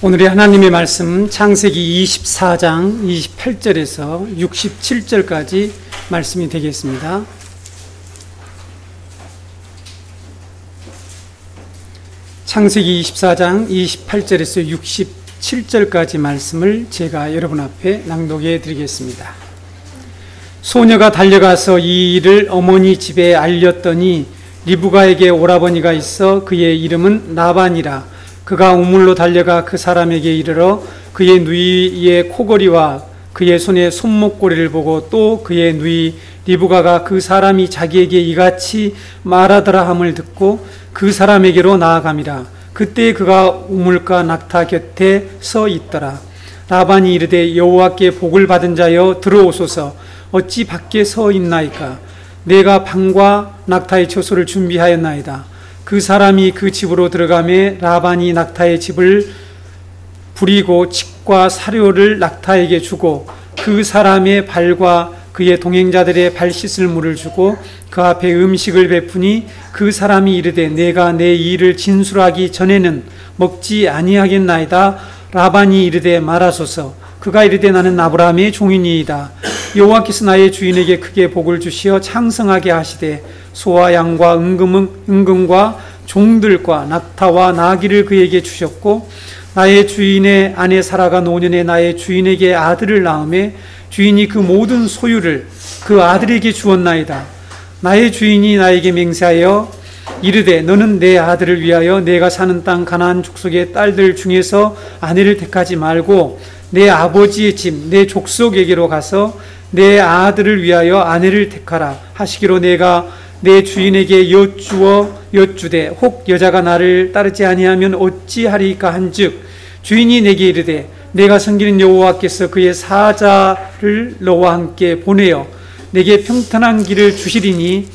오늘의 하나님의 말씀 창세기 24장 28절에서 67절까지 말씀이 되겠습니다. 창세기 24장 28절에서 67절까지 말씀을 제가 여러분 앞에 낭독해 드리겠습니다. 소녀가 달려가서 이 일을 어머니 집에 알렸더니 리브가에게 오라버니가 있어 그의 이름은 라반이라. 그가 우물로 달려가 그 사람에게 이르러 그의 누이의 코걸이와 그의 손의 손목고리를 보고 또 그의 누이 리브가가 그 사람이 자기에게 이같이 말하더라 함을 듣고 그 사람에게로 나아감이라. 그때 그가 우물가 낙타 곁에 서 있더라. 라반이 이르되 여호와께 복을 받은 자여 들어오소서. 어찌 밖에 서 있나이까? 내가 방과 낙타의 처소를 준비하였나이다. 그 사람이 그 집으로 들어가매 라반이 낙타의 집을 부리고 칡과 사료를 낙타에게 주고 그 사람의 발과 그의 동행자들의 발 씻을 물을 주고 그 앞에 음식을 베푸니 그 사람이 이르되 내가 내 일을 진술하기 전에는 먹지 아니하겠나이다. 라반이 이르되 말하소서. 그가 이르되 나는 아브라함의 종이니이다. 여호와께서 나의 주인에게 크게 복을 주시어 창성하게 하시되 소와 양과 은금과 종들과 낙타와 나귀를 그에게 주셨고 나의 주인의 아내 사라가 노년에 나의 주인에게 아들을 낳음에 주인이 그 모든 소유를 그 아들에게 주었나이다. 나의 주인이 나에게 맹세하여 이르되 너는 내 아들을 위하여 내가 사는 땅 가나안 족속의 딸들 중에서 아내를 택하지 말고 내 아버지의 집 내 족속에게로 가서 내 아들을 위하여 아내를 택하라 하시기로 내가 내 주인에게 여쭈되 혹 여자가 나를 따르지 아니하면 어찌하리까 한즉 주인이 내게 이르되 내가 섬기는 여호와께서 그의 사자를 너와 함께 보내어 내게 평탄한 길을 주시리니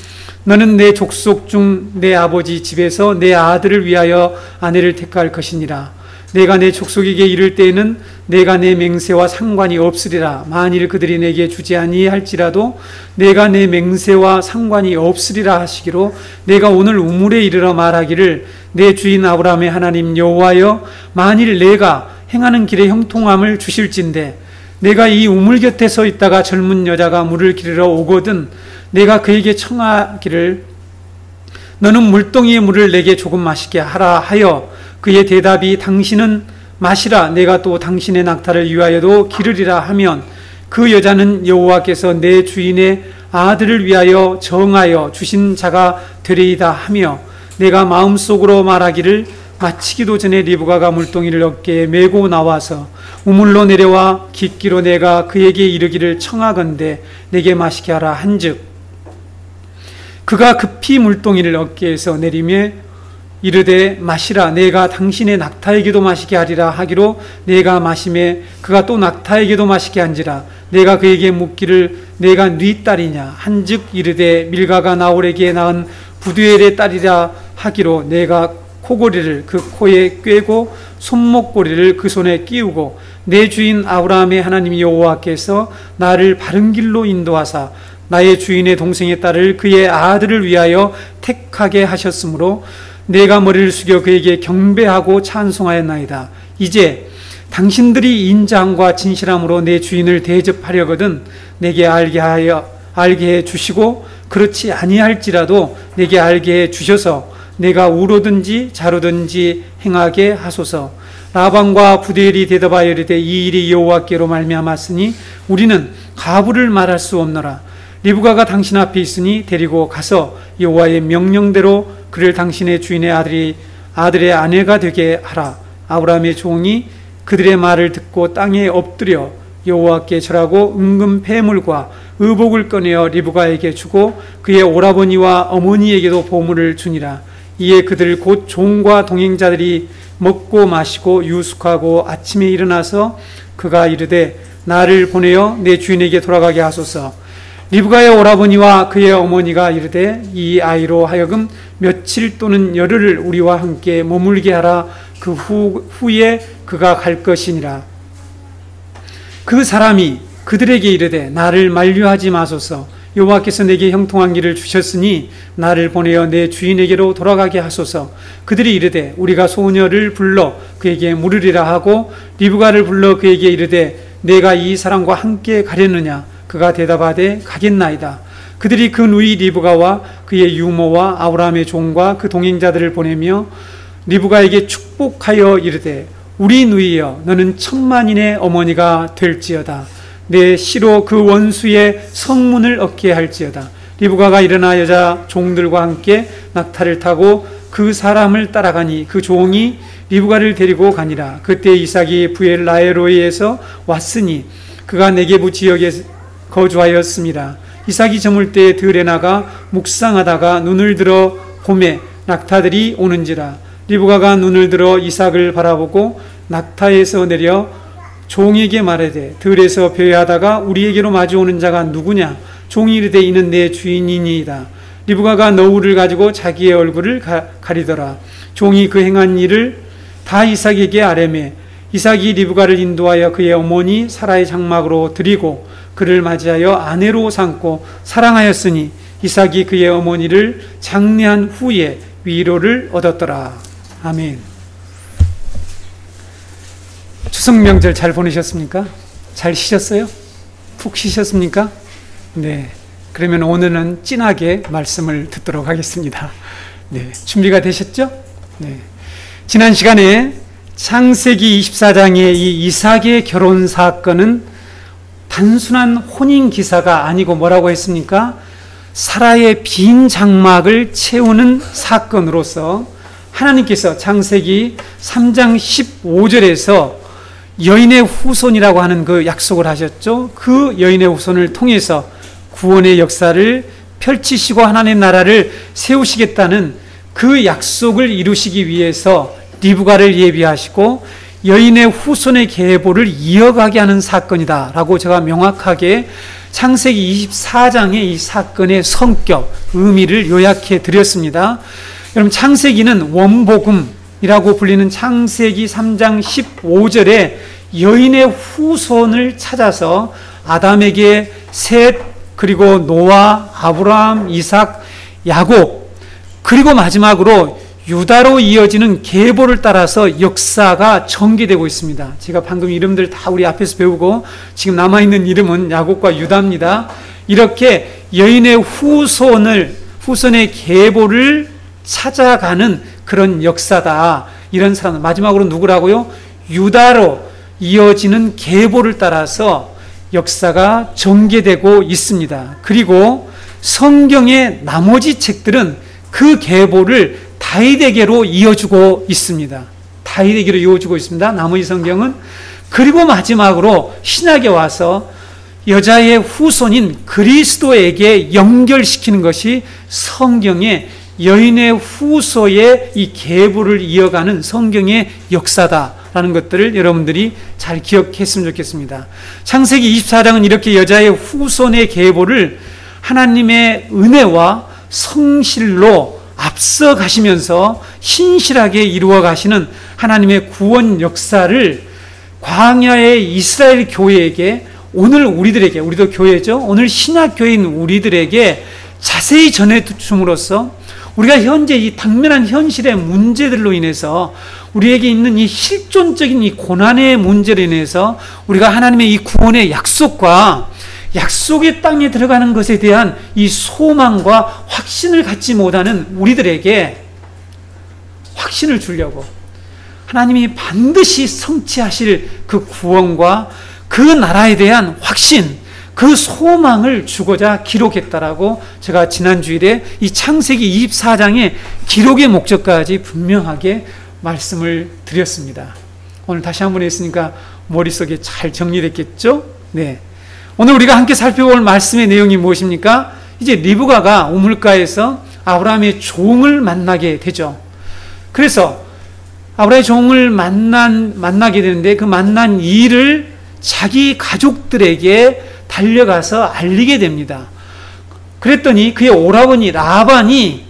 너는 내 족속 중 내 아버지 집에서 내 아들을 위하여 아내를 택할 것이니라. 내가 내 족속에게 이를 때에는 내가 내 맹세와 상관이 없으리라. 만일 그들이 내게 주지 아니할지라도 내가 내 맹세와 상관이 없으리라 하시기로 내가 오늘 우물에 이르러 말하기를 내 주인 아브라함의 하나님 여호와여 만일 내가 행하는 길에 형통함을 주실진대 내가 이 우물 곁에 서 있다가 젊은 여자가 물을 기르러 오거든 내가 그에게 청하기를 너는 물동이의 물을 내게 조금 마시게 하라 하여 그의 대답이 당신은 마시라 내가 또 당신의 낙타를 위하여도 기르리라 하면 그 여자는 여호와께서 내 주인의 아들을 위하여 정하여 주신 자가 되리이다 하며 내가 마음속으로 말하기를 마치기도 전에 리브가가 물동이를 어깨에 메고 나와서 우물로 내려와 깃기로 내가 그에게 이르기를 청하건대 내게 마시게 하라 한즉 그가 급히 물동이를 어깨에서 내리며 이르되 마시라 내가 당신의 낙타에게도 마시게 하리라 하기로 내가 마시매 그가 또 낙타에게도 마시게 한지라 내가 그에게 묻기를 내가 네 딸이냐 한즉 이르되 밀가가 나홀에게 낳은 부두엘의 딸이라 하기로 내가 코고리를 그 코에 꿰고 손목고리를 그 손에 끼우고 내 주인 아브라함의 하나님 여호와께서 나를 바른 길로 인도하사 나의 주인의 동생의 딸을 그의 아들을 위하여 택하게 하셨으므로 내가 머리를 숙여 그에게 경배하고 찬송하였나이다. 이제 당신들이 인자함과 진실함으로 내 주인을 대접하려거든 내게 알게 해 주시고 그렇지 아니할지라도 내게 알게 해 주셔서 내가 우로든지 자로든지 행하게 하소서. 라반과 부두엘이 대답하여 이르되 이 일이 여호와께로 말미암았으니 우리는 가부를 말할 수 없노라. 리브가가 당신 앞에 있으니 데리고 가서 여호와의 명령대로 그를 당신의 주인의 아들의 아내가 되게 하라. 아브라함의 종이 그들의 말을 듣고 땅에 엎드려 여호와께 절하고 은금 폐물과 의복을 꺼내어 리브가에게 주고 그의 오라버니와 어머니에게도 보물을 주니라. 이에 그들 곧 종과 동행자들이 먹고 마시고 유숙하고 아침에 일어나서 그가 이르되 나를 보내어 내 주인에게 돌아가게 하소서. 리브가의 오라버니와 그의 어머니가 이르되 이 아이로 하여금 며칠 또는 열흘을 우리와 함께 머물게 하라. 그 후에 그가 갈 것이니라. 그 사람이 그들에게 이르되 나를 만류하지 마소서. 여호와께서 내게 형통한 길을 주셨으니 나를 보내어 내 주인에게로 돌아가게 하소서. 그들이 이르되 우리가 소녀를 불러 그에게 물으리라 하고 리브가를 불러 그에게 이르되 내가 이 사람과 함께 가려느냐? 그가 대답하되 가겠나이다. 그들이 그 누이 리브가와 그의 유모와 아브라함의 종과 그 동행자들을 보내며 리브가에게 축복하여 이르되 우리 누이여 너는 천만인의 어머니가 될지어다. 내 시로 그 원수의 성문을 얻게 할지어다. 리브가가 일어나 여자 종들과 함께 낙타를 타고 그 사람을 따라가니 그 종이 리브가를 데리고 가니라. 그때 이삭이 부엘라헤로이에서 왔으니 그가 네게부 지역에 거주하였습니다. 이삭이 저물 때 들에 나가 묵상하다가 눈을 들어 보매 낙타들이 오는지라. 리브가가 눈을 들어 이삭을 바라보고 낙타에서 내려 종에게 말하되 들에서 배회하다가 우리에게로 마주오는 자가 누구냐? 종이 이르되 이는 내 주인이니이다. 리브가가 너울을 가지고 자기의 얼굴을 가리더라. 종이 그 행한 일을 다 이삭에게 아뢰매 이삭이 리브가를 인도하여 그의 어머니 사라의 장막으로 드리고 그를 맞이하여 아내로 삼고 사랑하였으니 이삭이 그의 어머니를 장례한 후에 위로를 얻었더라. 아멘. 추석 명절 잘 보내셨습니까? 잘 쉬셨어요? 푹 쉬셨습니까? 네. 그러면 오늘은 진하게 말씀을 듣도록 하겠습니다. 네. 준비가 되셨죠? 네. 지난 시간에 창세기 24장의 이 이삭의 결혼 사건은 단순한 혼인 기사가 아니고 뭐라고 했습니까? 사라의 빈 장막을 채우는 사건으로서 하나님께서 창세기 3장 15절에서 여인의 후손이라고 하는 그 약속을 하셨죠. 그 여인의 후손을 통해서 구원의 역사를 펼치시고 하나님의 나라를 세우시겠다는 그 약속을 이루시기 위해서 리브가를 예비하시고 여인의 후손의 계보를 이어가게 하는 사건이다라고 제가 명확하게 창세기 24장의 이 사건의 성격, 의미를 요약해 드렸습니다. 여러분, 창세기는 원복음이라고 불리는 창세기 3장 15절에 여인의 후손을 찾아서 아담에게 셋, 그리고 노아, 아브라함, 이삭, 야곱, 그리고 마지막으로 유다로 이어지는 계보를 따라서 역사가 전개되고 있습니다. 제가 방금 이름들 다 우리 앞에서 배우고 지금 남아있는 이름은 야곱과 유다입니다. 이렇게 여인의 후손의 계보를 찾아가는 그런 역사다. 이런 사람, 마지막으로 누구라고요? 유다로 이어지는 계보를 따라서 역사가 전개되고 있습니다. 그리고 성경의 나머지 책들은 그 계보를 다윗에게로 이어주고 있습니다. 다윗에게로 이어주고 있습니다. 나머지 성경은. 그리고 마지막으로 신약에 와서 여자의 후손인 그리스도에게 연결시키는 것이 성경의 여인의 후손의 이 계보를 이어가는 성경의 역사다라는 것들을 여러분들이 잘 기억했으면 좋겠습니다. 창세기 24장은 이렇게 여자의 후손의 계보를 하나님의 은혜와 성실로 앞서 가시면서 신실하게 이루어 가시는 하나님의 구원 역사를 광야의 이스라엘 교회에게, 오늘 우리들에게, 우리도 교회죠, 오늘 신약교회인 우리들에게 자세히 전해줌으로써 우리가 현재 이 당면한 현실의 문제들로 인해서 우리에게 있는 이 실존적인 이 고난의 문제로 인해서 우리가 하나님의 이 구원의 약속과 약속의 땅에 들어가는 것에 대한 이 소망과 확신을 갖지 못하는 우리들에게 확신을 주려고 하나님이 반드시 성취하실 그 구원과 그 나라에 대한 확신, 그 소망을 주고자 기록했다라고 제가 지난 주일에 이 창세기 24장의 기록의 목적까지 분명하게 말씀을 드렸습니다. 오늘 다시 한번 했으니까 머릿속에 잘 정리됐겠죠? 네. 오늘 우리가 함께 살펴볼 말씀의 내용이 무엇입니까? 이제 리브가가 우물가에서 아브라함의 종을 만나게 되죠. 그래서 아브라함의 종을 만나게 되는데 그 만난 일을 자기 가족들에게 달려가서 알리게 됩니다. 그랬더니 그의 오라버니 라반이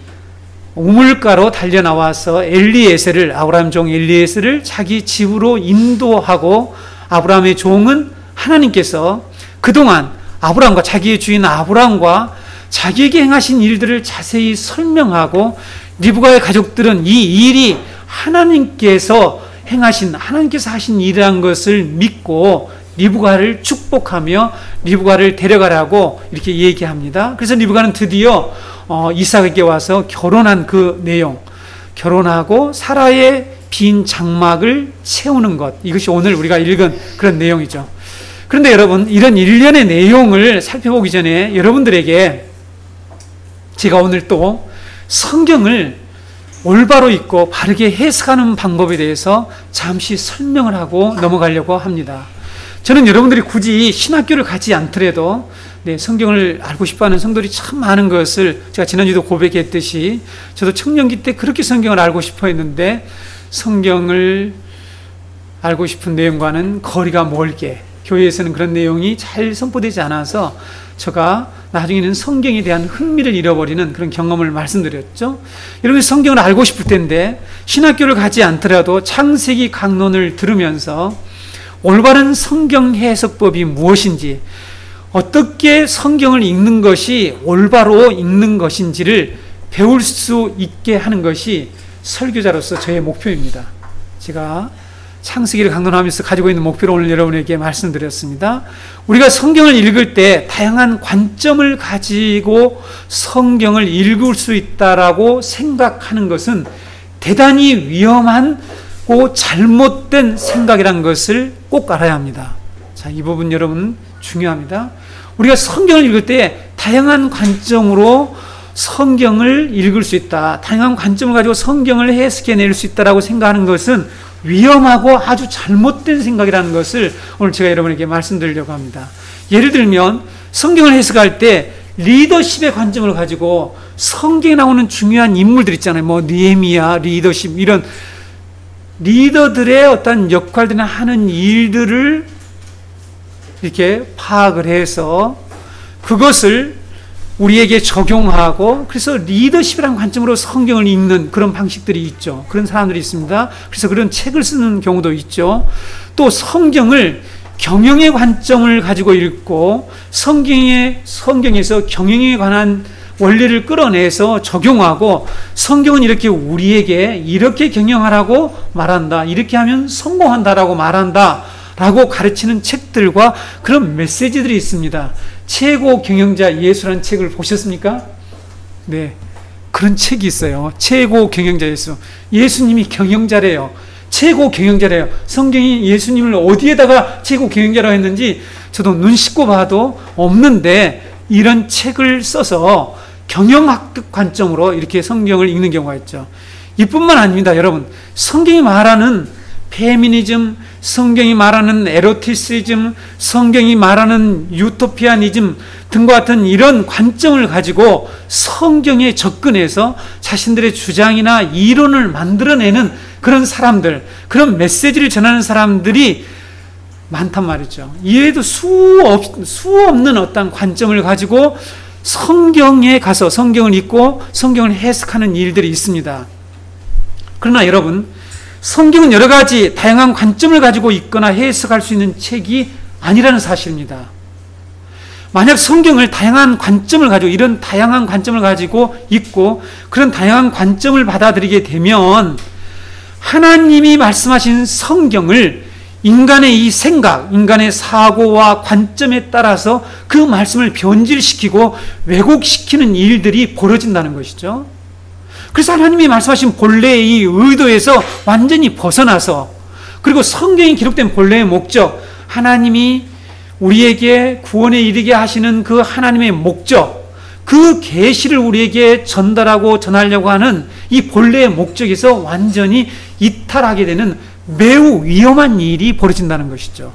우물가로 달려나와서 아브라함 종 엘리에셀을 자기 집으로 인도하고 아브라함의 종은 하나님께서 그동안 아브라함과 자기의 주인 아브라함과 자기에게 행하신 일들을 자세히 설명하고 리브가의 가족들은 이 일이 하나님께서 하신 일이라는 것을 믿고 리브가를 축복하며 리브가를 데려가라고 이렇게 얘기합니다. 그래서 리브가는 드디어 이삭에게 와서 결혼한 그 내용, 결혼하고 사라의 빈 장막을 채우는 것, 이것이 오늘 우리가 읽은 그런 내용이죠. 그런데 여러분, 이런 일련의 내용을 살펴보기 전에 여러분들에게 제가 오늘 또 성경을 올바로 읽고 바르게 해석하는 방법에 대해서 잠시 설명을 하고 넘어가려고 합니다. 저는 여러분들이 굳이 신학교를 가지 않더라도 성경을 알고 싶어하는 성도들이 참 많은 것을 제가 지난주도 고백했듯이 저도 청년기 때 그렇게 성경을 알고 싶어 했는데 성경을 알고 싶은 내용과는 거리가 멀게 교회에서는 그런 내용이 잘 선포되지 않아서 제가 나중에는 성경에 대한 흥미를 잃어버리는 그런 경험을 말씀드렸죠. 여러분 성경을 알고 싶을 텐데 신학교를 가지 않더라도 창세기 강론을 들으면서 올바른 성경 해석법이 무엇인지, 어떻게 성경을 읽는 것이 올바로 읽는 것인지를 배울 수 있게 하는 것이 설교자로서 저의 목표입니다. 제가 창세기를 강론하면서 가지고 있는 목표를 오늘 여러분에게 말씀드렸습니다. 우리가 성경을 읽을 때 다양한 관점을 가지고 성경을 읽을 수 있다라고 생각하는 것은 대단히 위험하고 잘못된 생각이라는 것을 꼭 알아야 합니다. 자, 이 부분 여러분 중요합니다. 우리가 성경을 읽을 때 다양한 관점으로 성경을 읽을 수 있다, 다양한 관점을 가지고 성경을 해석해낼 수 있다라고 생각하는 것은 위험하고 아주 잘못된 생각이라는 것을 오늘 제가 여러분에게 말씀드리려고 합니다. 예를 들면 성경을 해석할 때 리더십의 관점을 가지고 성경에 나오는 중요한 인물들 있잖아요. 뭐 느헤미야, 리더십, 이런 리더들의 어떤 역할들이나 하는 일들을 이렇게 파악을 해서 그것을 우리에게 적용하고, 그래서 리더십이라는 관점으로 성경을 읽는 그런 방식들이 있죠. 그런 사람들이 있습니다. 그래서 그런 책을 쓰는 경우도 있죠. 또 성경을 경영의 관점을 가지고 읽고 성경에서 경영에 관한 원리를 끌어내서 적용하고, 성경은 이렇게 우리에게 이렇게 경영하라고 말한다, 이렇게 하면 성공한다라고 말한다 라고 가르치는 책들과 그런 메시지들이 있습니다. 최고 경영자 예수라는 책을 보셨습니까? 네, 그런 책이 있어요. 최고 경영자 예수. 예수님이 경영자래요. 최고 경영자래요. 성경이 예수님을 어디에다가 최고 경영자라고 했는지 저도 눈 씻고 봐도 없는데, 이런 책을 써서 경영학 관점으로 이렇게 성경을 읽는 경우가 있죠. 이뿐만 아닙니다. 여러분, 성경이 말하는 페미니즘, 성경이 말하는 에로티시즘, 성경이 말하는 유토피아니즘 등과 같은 이런 관점을 가지고 성경에 접근해서 자신들의 주장이나 이론을 만들어내는 그런 사람들, 그런 메시지를 전하는 사람들이 많단 말이죠. 이외에도 수 없는 어떤 관점을 가지고 성경에 가서 성경을 읽고 성경을 해석하는 일들이 있습니다. 그러나 여러분, 성경은 여러 가지 다양한 관점을 가지고 읽거나 해석할 수 있는 책이 아니라는 사실입니다. 만약 성경을 다양한 관점을 가지고, 이런 다양한 관점을 가지고 읽고 그런 다양한 관점을 받아들이게 되면 하나님이 말씀하신 성경을 인간의 이 생각, 인간의 사고와 관점에 따라서 그 말씀을 변질시키고 왜곡시키는 일들이 벌어진다는 것이죠. 그래서 하나님이 말씀하신 본래의 이 의도에서 완전히 벗어나서, 그리고 성경에 기록된 본래의 목적, 하나님이 우리에게 구원에 이르게 하시는 그 하나님의 목적, 그 계시를 우리에게 전달하고 전하려고 하는 이 본래의 목적에서 완전히 이탈하게 되는 매우 위험한 일이 벌어진다는 것이죠.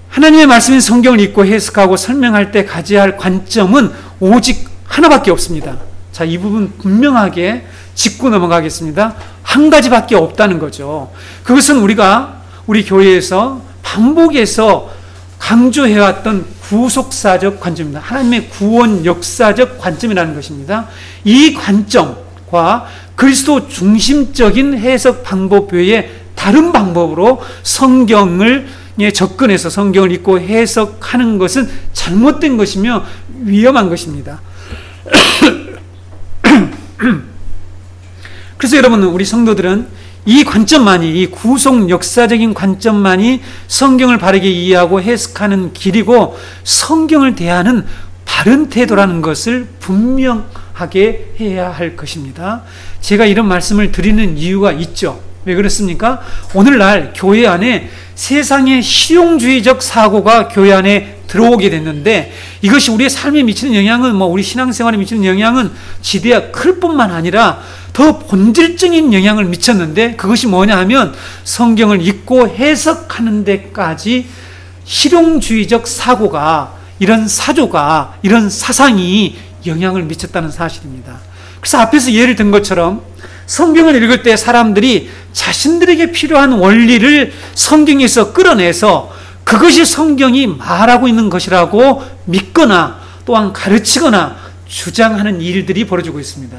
하나님의 말씀인 성경을 읽고 해석하고 설명할 때 가져야 할 관점은 오직 하나밖에 없습니다. 자, 이 부분 분명하게 짚고 넘어가겠습니다. 한 가지밖에 없다는 거죠. 그것은 우리 교회에서 반복해서 강조해왔던 구속사적 관점입니다. 하나님의 구원 역사적 관점이라는 것입니다. 이 관점과 그리스도 중심적인 해석 방법 외에 다른 방법으로 성경을 접근해서 성경을 읽고 해석하는 것은 잘못된 것이며 위험한 것입니다. 그래서 여러분, 우리 성도들은 이 관점만이, 이 구속 역사적인 관점만이 성경을 바르게 이해하고 해석하는 길이고 성경을 대하는 바른 태도라는 것을 분명하게 해야 할 것입니다. 제가 이런 말씀을 드리는 이유가 있죠. 왜 그렇습니까? 오늘날 교회 안에 세상의 실용주의적 사고가 교회 안에 들어오게 됐는데 이것이 우리의 삶에 미치는 영향은, 우리 신앙생활에 미치는 영향은 지대가 클 뿐만 아니라 더 본질적인 영향을 미쳤는데, 그것이 뭐냐 하면 성경을 읽고 해석하는 데까지 실용주의적 사고가, 이런 사조가, 이런 사상이 영향을 미쳤다는 사실입니다. 그래서 앞에서 예를 든 것처럼 성경을 읽을 때 사람들이 자신들에게 필요한 원리를 성경에서 끌어내서 그것이 성경이 말하고 있는 것이라고 믿거나 또한 가르치거나 주장하는 일들이 벌어지고 있습니다.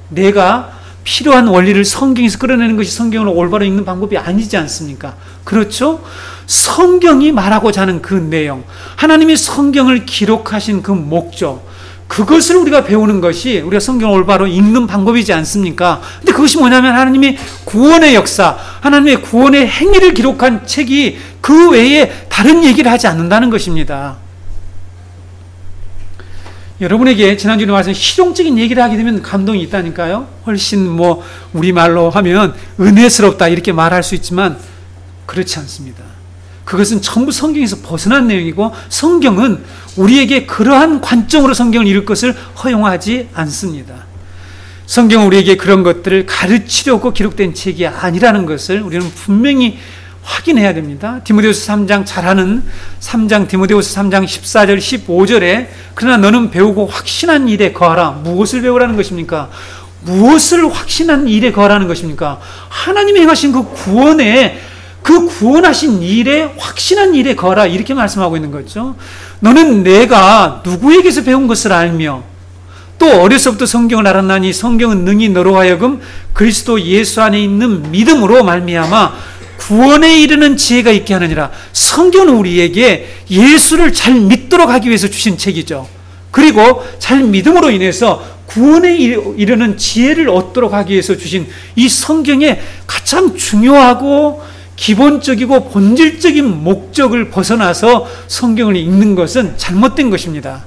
내가 필요한 원리를 성경에서 끌어내는 것이 성경을 올바로 읽는 방법이 아니지 않습니까? 그렇죠? 성경이 말하고자 하는 그 내용, 하나님이 성경을 기록하신 그 목적, 그것을 우리가 배우는 것이 우리가 성경을 올바로 읽는 방법이지 않습니까? 근데 그것이 뭐냐면 하나님의 구원의 역사, 하나님의 구원의 행위를 기록한 책이 그 외에 다른 얘기를 하지 않는다는 것입니다. 여러분에게 지난주에 말씀 실용적인 얘기를 하게 되면 감동이 있다니까요. 훨씬 우리말로 하면 은혜스럽다 이렇게 말할 수 있지만 그렇지 않습니다. 그것은 전부 성경에서 벗어난 내용이고 성경은 우리에게 그러한 관점으로 성경을 읽을 것을 허용하지 않습니다. 성경은 우리에게 그런 것들을 가르치려고 기록된 책이 아니라는 것을 우리는 분명히 확인해야 됩니다. 디모데후서 3장 잘하는 3장 디모데후서 3장 14절 15절에 그러나 너는 배우고 확신한 일에 거하라. 무엇을 배우라는 것입니까? 무엇을 확신한 일에 거하라는 것입니까? 하나님이 행하신 그 구원에, 그 구원하신 일에, 확신한 일에 거하라 이렇게 말씀하고 있는 거죠. 너는 내가 누구에게서 배운 것을 알며 또 어려서부터 성경을 알았나니 성경은 능히 너로 하여금 그리스도 예수 안에 있는 믿음으로 말미암아 구원에 이르는 지혜가 있게 하느니라. 성경은 우리에게 예수를 잘 믿도록 하기 위해서 주신 책이죠. 그리고 잘 믿음으로 인해서 구원에 이르는 지혜를 얻도록 하기 위해서 주신 이 성경의 가장 중요하고 기본적이고 본질적인 목적을 벗어나서 성경을 읽는 것은 잘못된 것입니다.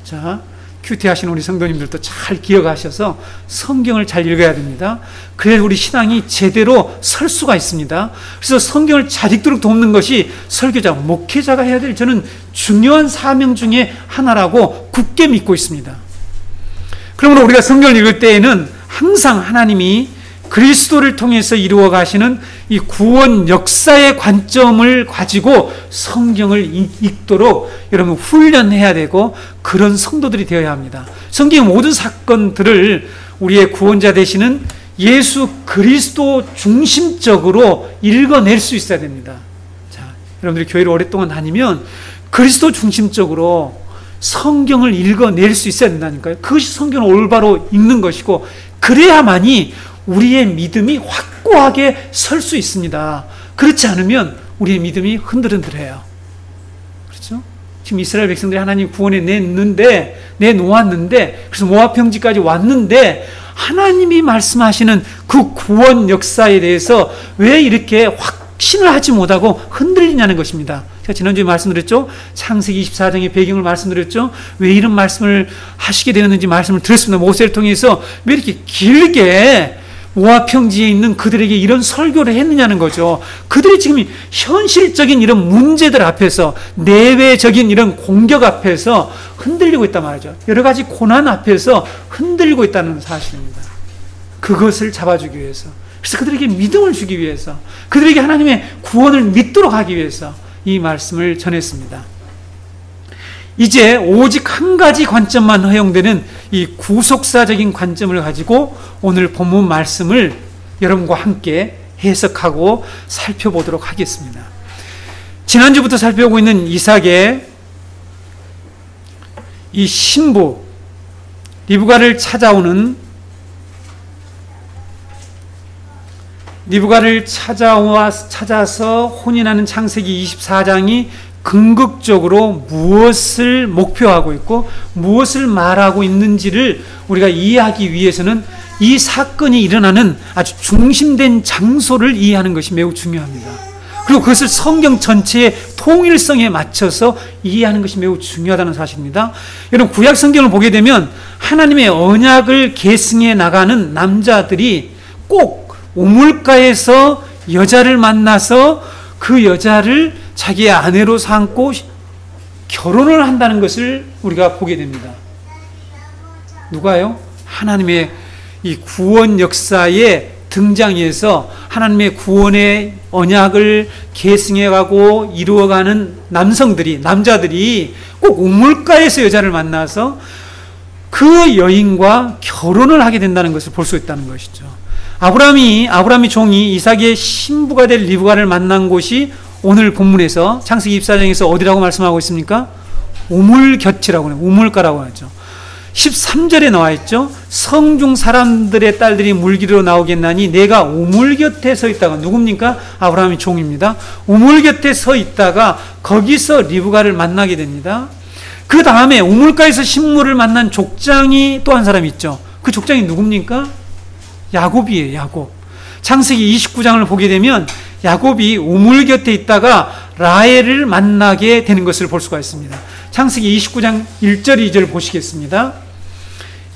자, 큐티하시는 우리 성도님들도 잘 기억하셔서 성경을 잘 읽어야 됩니다. 그래야 우리 신앙이 제대로 설 수가 있습니다. 그래서 성경을 잘 읽도록 돕는 것이 설교자, 목회자가 해야 될 저는 중요한 사명 중에 하나라고 굳게 믿고 있습니다. 그러므로 우리가 성경을 읽을 때에는 항상 하나님이 그리스도를 통해서 이루어 가시는 이 구원 역사의 관점을 가지고 성경을 읽도록 여러분 훈련해야 되고 그런 성도들이 되어야 합니다. 성경의 모든 사건들을 우리의 구원자 되시는 예수 그리스도 중심적으로 읽어낼 수 있어야 됩니다. 자, 여러분들이 교회를 오랫동안 다니면 그리스도 중심적으로 성경을 읽어낼 수 있어야 된다니까요. 그것이 성경을 올바로 읽는 것이고 그래야만이 우리의 믿음이 확고하게 설 수 있습니다. 그렇지 않으면 우리의 믿음이 흔들흔들해요. 그렇죠? 지금 이스라엘 백성들이 하나님 구원에 내놓았는데 그래서 모압 평지까지 왔는데 하나님이 말씀하시는 그 구원 역사에 대해서 왜 이렇게 확신을 하지 못하고 흔들리냐는 것입니다. 제가 지난주에 말씀드렸죠. 창세기 24장의 배경을 말씀드렸죠. 왜 이런 말씀을 하시게 되었는지 말씀을 드렸습니다. 모세를 통해서 왜 이렇게 길게 모압 평지에 있는 그들에게 이런 설교를 했느냐는 거죠. 그들이 지금 현실적인 이런 문제들 앞에서, 내외적인 이런 공격 앞에서 흔들리고 있단 말이죠. 여러 가지 고난 앞에서 흔들리고 있다는 사실입니다. 그것을 잡아주기 위해서, 그래서 그들에게 믿음을 주기 위해서, 그들에게 하나님의 구원을 믿도록 하기 위해서 이 말씀을 전했습니다. 이제 오직 한 가지 관점만 허용되는 이 구속사적인 관점을 가지고 오늘 본문 말씀을 여러분과 함께 해석하고 살펴보도록 하겠습니다. 지난주부터 살펴보고 있는 이삭의 이 신부 리브가를 찾아오는 리브가를 찾아서 혼인하는 창세기 24장이 궁극적으로 무엇을 목표하고 있고 무엇을 말하고 있는지를 우리가 이해하기 위해서는 이 사건이 일어나는 아주 중심된 장소를 이해하는 것이 매우 중요합니다. 그리고 그것을 성경 전체의 통일성에 맞춰서 이해하는 것이 매우 중요하다는 사실입니다. 여러분, 구약 성경을 보게 되면 하나님의 언약을 계승해 나가는 남자들이 꼭 우물가에서 여자를 만나서 그 여자를 자기의 아내로 삼고 결혼을 한다는 것을 우리가 보게 됩니다. 누가요? 하나님의 이 구원 역사의 등장에서 하나님의 구원의 언약을 계승해가고 이루어가는 남자들이 꼭 우물가에서 여자를 만나서 그 여인과 결혼을 하게 된다는 것을 볼 수 있다는 것이죠. 아브라함이 종이 이삭의 신부가 될 리브가를 만난 곳이 오늘 본문에서 창세기 24장에서 어디라고 말씀하고 있습니까? 우물곁이라고 해요. 우물가라고 하죠. 13절에 나와 있죠. 성중 사람들의 딸들이 물기로 나오겠나니 내가 우물 곁에 서 있다가, 누굽니까? 아브라함의 종입니다. 우물 곁에 서 있다가 거기서 리브가를 만나게 됩니다. 그 다음에 우물가에서 신물을 만난 족장이 또 한 사람이 있죠. 그 족장이 누굽니까? 야곱이에요. 야곱. 창세기 29장을 보게 되면 야곱이 우물 곁에 있다가 라헬을 만나게 되는 것을 볼 수가 있습니다. 창세기 29장 1절 2절 보시겠습니다.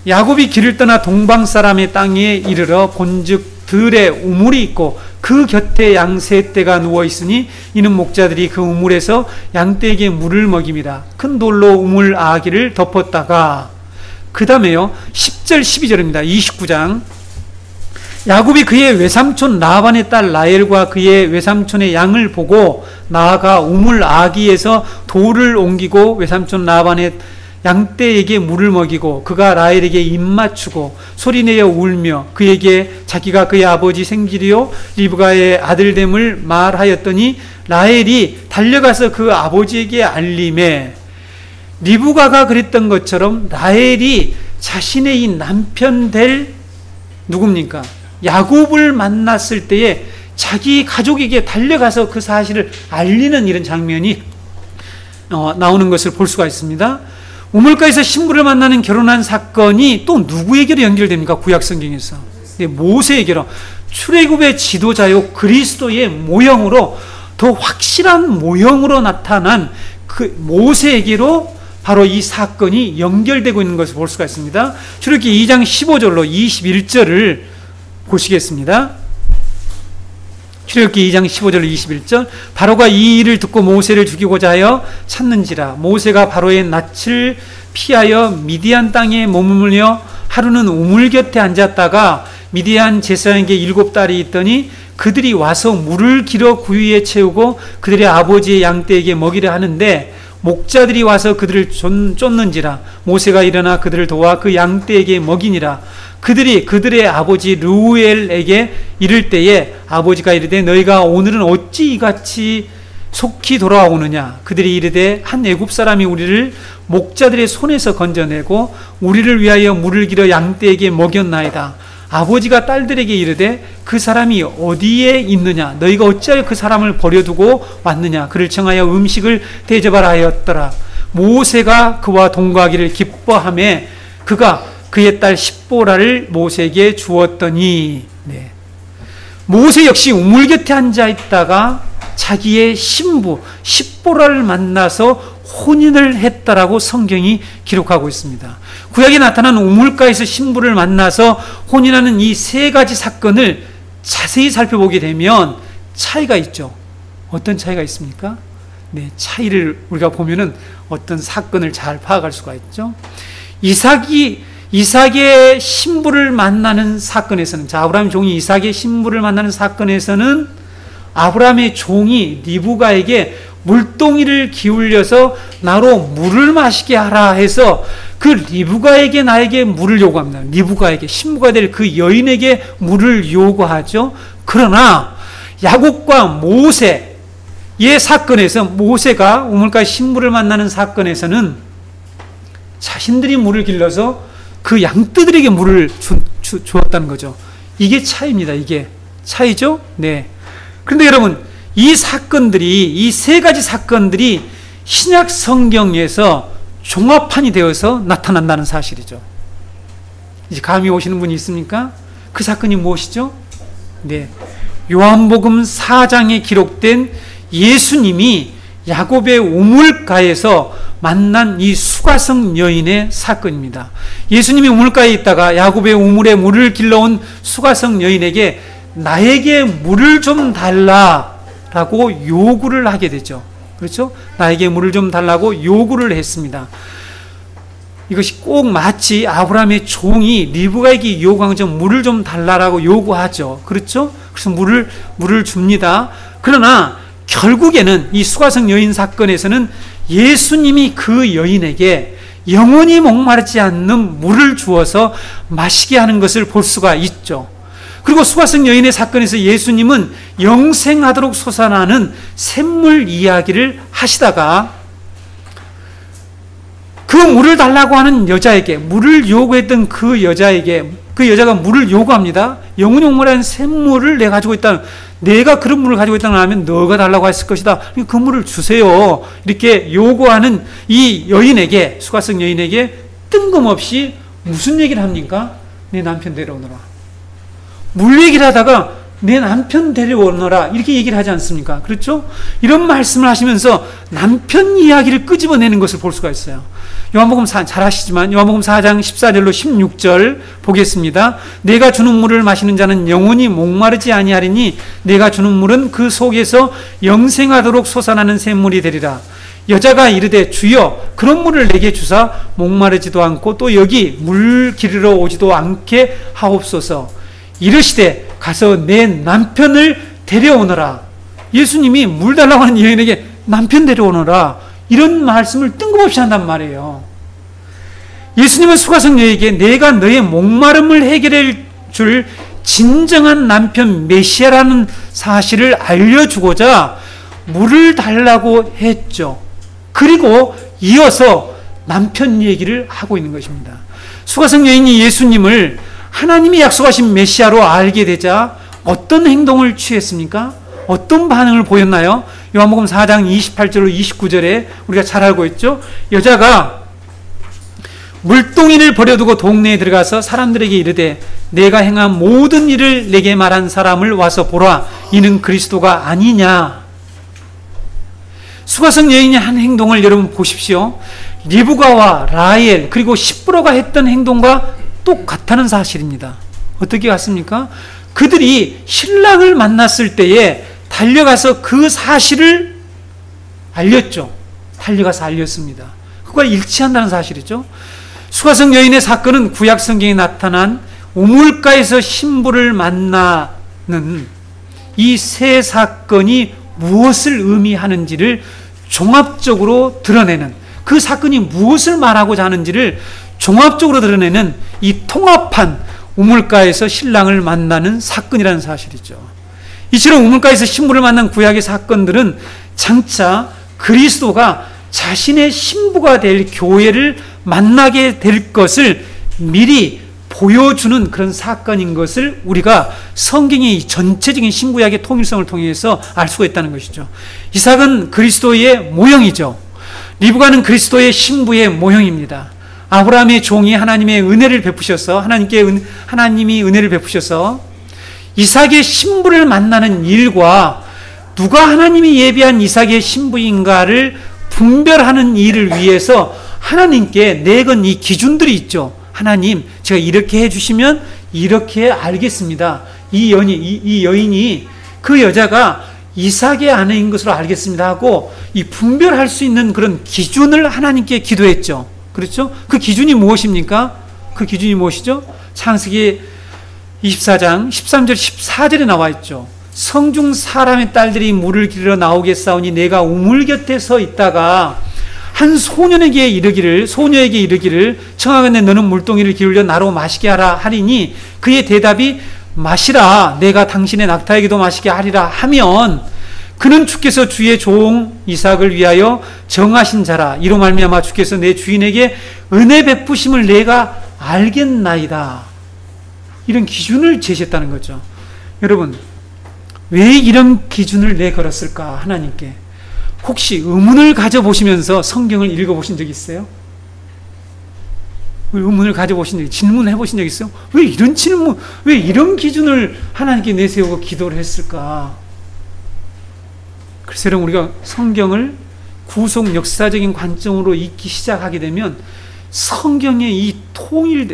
야곱이 길을 떠나 동방 사람의 땅에 이르러 본즉 들에 우물이 있고 그 곁에 양 세 떼가 누워 있으니 이는 목자들이 그 우물에서 양떼에게 물을 먹임이라. 큰 돌로 우물 아기를 덮었다가, 그 다음에요 10절 12절입니다. 29장. 야곱이 그의 외삼촌 라반의 딸 라헬과 그의 외삼촌의 양을 보고 나아가 우물 아기에서 돌을 옮기고 외삼촌 라반의 양떼에게 물을 먹이고 그가 라헬에게 입맞추고 소리내어 울며 그에게 자기가 그의 아버지 생질이요 리브가의 아들됨을 말하였더니 라헬이 달려가서 그 아버지에게 알림해. 리브가가 그랬던 것처럼 라헬이 자신의 이 남편 될 누굽니까? 야곱을 만났을 때에 자기 가족에게 달려가서 그 사실을 알리는 이런 장면이 나오는 것을 볼 수가 있습니다. 우물가에서 신부를 만나는 결혼한 사건이 또 누구에게로 연결됩니까? 구약 성경에서 모세에게로. 출애굽의 지도자요 그리스도의 모형으로, 더 확실한 모형으로 나타난 그 모세에게로 바로 이 사건이 연결되고 있는 것을 볼 수가 있습니다. 출애굽기 2장 15절로 21절을 보시겠습니다. 출애굽기 2장 15절로 21절. 바로가 이 일을 듣고 모세를 죽이고자 하여 찾는지라. 모세가 바로의 낯을 피하여 미디안 땅에 머물며 하루는 우물 곁에 앉았다가 미디안 제사장에게 7딸이 있더니 그들이 와서 물을 길어 구유에 채우고 그들의 아버지의 양떼에게 먹이려 하는데 목자들이 와서 그들을 쫓는지라. 모세가 일어나 그들을 도와 그 양떼에게 먹이니라. 그들이 그들의 아버지 르우엘에게 이를 때에 아버지가 이르되 너희가 오늘은 어찌 이같이 속히 돌아오느냐. 그들이 이르되 한 애굽 사람이 우리를 목자들의 손에서 건져내고 우리를 위하여 물을 길어 양떼에게 먹였나이다. 아버지가 딸들에게 이르되 그 사람이 어디에 있느냐. 너희가 어찌하여 그 사람을 버려두고 왔느냐. 그를 청하여 음식을 대접하라 하였더라. 모세가 그와 동거하기를 기뻐하며 그가 그의 딸 십보라를 모세에게 주었더니. 네. 모세 역시 우물 곁에 앉아 있다가 자기의 신부 십보라를 만나서 혼인을 했다라고 성경이 기록하고 있습니다. 구약에 나타난 우물가에서 신부를 만나서 혼인하는 이 세 가지 사건을 자세히 살펴보게 되면 차이가 있죠. 어떤 차이가 있습니까? 네, 차이를 우리가 보면은 어떤 사건을 잘 파악할 수가 있죠. 이삭의 신부를 만나는 사건에서는, 아브라함 종이 이삭의 신부를 만나는 사건에서는 아브라함의 종이 리브가에게 물동이를 기울여서 나로 물을 마시게 하라 해서 그 리브가에게 나에게 물을 요구합니다. 리브가에게, 신부가 될 그 여인에게 물을 요구하죠. 그러나 야곱과 모세의 사건에서, 모세가 우물가에 신부를 만나는 사건에서는 자신들이 물을 길러서 그 양떼들에게 물을 주었다는 거죠. 이게 차이입니다. 이게 차이죠? 네. 그런데 여러분, 이 사건들이, 이 세 가지 사건들이 신약 성경에서 종합판이 되어서 나타난다는 사실이죠. 이제 감이 오시는 분이 있습니까? 그 사건이 무엇이죠? 네. 요한복음 4장에 기록된 예수님이 야곱의 우물가에서 만난 이 수가성 여인의 사건입니다. 예수님이 우물가에 있다가 야곱의 우물에 물을 길러온 수가성 여인에게 나에게 물을 좀 달라라고 요구를 하게 되죠. 그렇죠? 나에게 물을 좀 달라고 요구를 했습니다. 이것이 꼭 마치 아브라함의 종이 리브가에게 요구한 것처럼 물을 좀 달라라고 요구하죠. 그렇죠? 그래서 물을 줍니다. 그러나 결국에는 이 수가성 여인 사건에서는 예수님이 그 여인에게 영원히 목마르지 않는 물을 주어서 마시게 하는 것을 볼 수가 있죠. 그리고 수가성 여인의 사건에서 예수님은 영생하도록 솟아나는 샘물 이야기를 하시다가 그 물을 달라고 하는 여자에게, 물을 요구했던 그 여자에게, 그 여자가 물을 요구합니다. 영원히 목마르는 샘물을 내가 가지고 있다. 내가 그런 물을 가지고 있다고 하면 너가 달라고 했을 것이다. 그 물을 주세요. 이렇게 요구하는 이 여인에게, 수가성 여인에게 뜬금없이 무슨 얘기를 합니까? 내 남편 데려오너라. 물 얘기를 하다가 내 남편 데려오너라 이렇게 얘기를 하지 않습니까? 그렇죠? 이런 말씀을 하시면서 남편 이야기를 끄집어내는 것을 볼 수가 있어요. 요한복음 잘 아시지만 요한복음 4장 14절로 16절 보겠습니다. 내가 주는 물을 마시는 자는 영원히 목마르지 아니하리니 내가 주는 물은 그 속에서 영생하도록 솟아나는 샘물이 되리라. 여자가 이르되 주여 그런 물을 내게 주사 목마르지도 않고 또 여기 물 기르러 오지도 않게 하옵소서. 이르시되 가서 내 남편을 데려오너라. 예수님이 물 달라고 하는 여인에게 남편 데려오너라 이런 말씀을 뜬금없이 한단 말이에요. 예수님은 수가성 여인에게 내가 너의 목마름을 해결해 줄 진정한 남편 메시아라는 사실을 알려주고자 물을 달라고 했죠. 그리고 이어서 남편 얘기를 하고 있는 것입니다. 수가성 여인이 예수님을 하나님이 약속하신 메시아로 알게 되자 어떤 행동을 취했습니까? 어떤 반응을 보였나요? 요한복음 4장 28절로 29절에 우리가 잘 알고 있죠? 여자가 물동이를 버려두고 동네에 들어가서 사람들에게 이르되 내가 행한 모든 일을 내게 말한 사람을 와서 보라. 이는 그리스도가 아니냐. 수가성 여인이 한 행동을 여러분 보십시오. 리브가와 라헬 그리고 시브로가 했던 행동과 똑같다는 사실입니다. 어떻게 같습니까? 그들이 신랑을 만났을 때에 달려가서 그 사실을 알렸죠. 달려가서 알렸습니다. 그걸 일치한다는 사실이죠. 수가성 여인의 사건은 구약 성경에 나타난 우물가에서 신부를 만나는 이 세 사건이 무엇을 의미하는지를 종합적으로 드러내는, 그 사건이 무엇을 말하고자 하는지를 종합적으로 드러내는 이 통합한 우물가에서 신랑을 만나는 사건이라는 사실이죠. 이처럼 우물가에서 신부를 만난 구약의 사건들은 장차 그리스도가 자신의 신부가 될 교회를 만나게 될 것을 미리 보여주는 그런 사건인 것을 우리가 성경의 전체적인 신구약의 통일성을 통해서 알 수가 있다는 것이죠. 이삭은 그리스도의 모형이죠. 리브가는 그리스도의 신부의 모형입니다. 아브라함의 종이 하나님의 은혜를 베푸셔서 하나님이 은혜를 베푸셔서 이삭의 신부를 만나는 일과 누가 하나님이 예비한 이삭의 신부인가를 분별하는 일을 위해서 하나님께 내건 이 기준들이 있죠. 하나님, 제가 이렇게 해주시면 이렇게 알겠습니다. 이 여인이 그 여자가 이삭의 아내인 것으로 알겠습니다 하고 이 분별할 수 있는 그런 기준을 하나님께 기도했죠. 그렇죠? 그 기준이 무엇입니까? 그 기준이 무엇이죠? 창세기 24장 13절 14절에 나와 있죠. 성중 사람의 딸들이 물을 기르러 나오겠사오니 내가 우물 곁에 서 있다가 한 소녀에게 이르기를 청하건대 너는 물동이를 기울여 나로 마시게 하라 하리니 그의 대답이 마시라 내가 당신의 낙타에게도 마시게 하리라 하면 그는 주께서 주의 종 이삭을 위하여 정하신 자라 이로 말미암아 주께서 내 주인에게 은혜 베푸심을 내가 알겠나이다. 이런 기준을 제시했다는 거죠. 여러분, 왜 이런 기준을 내걸었을까 하나님께? 혹시 의문을 가져보시면서 성경을 읽어보신 적 있어요? 의문을 가져보신 적, 질문해 보신 적 있어요? 왜 이런 질문, 왜 이런 기준을 하나님께 내세우고 기도를 했을까? 글쎄 여러분, 우리가 성경을 구속 역사적인 관점으로 읽기 시작하게 되면 성경의 이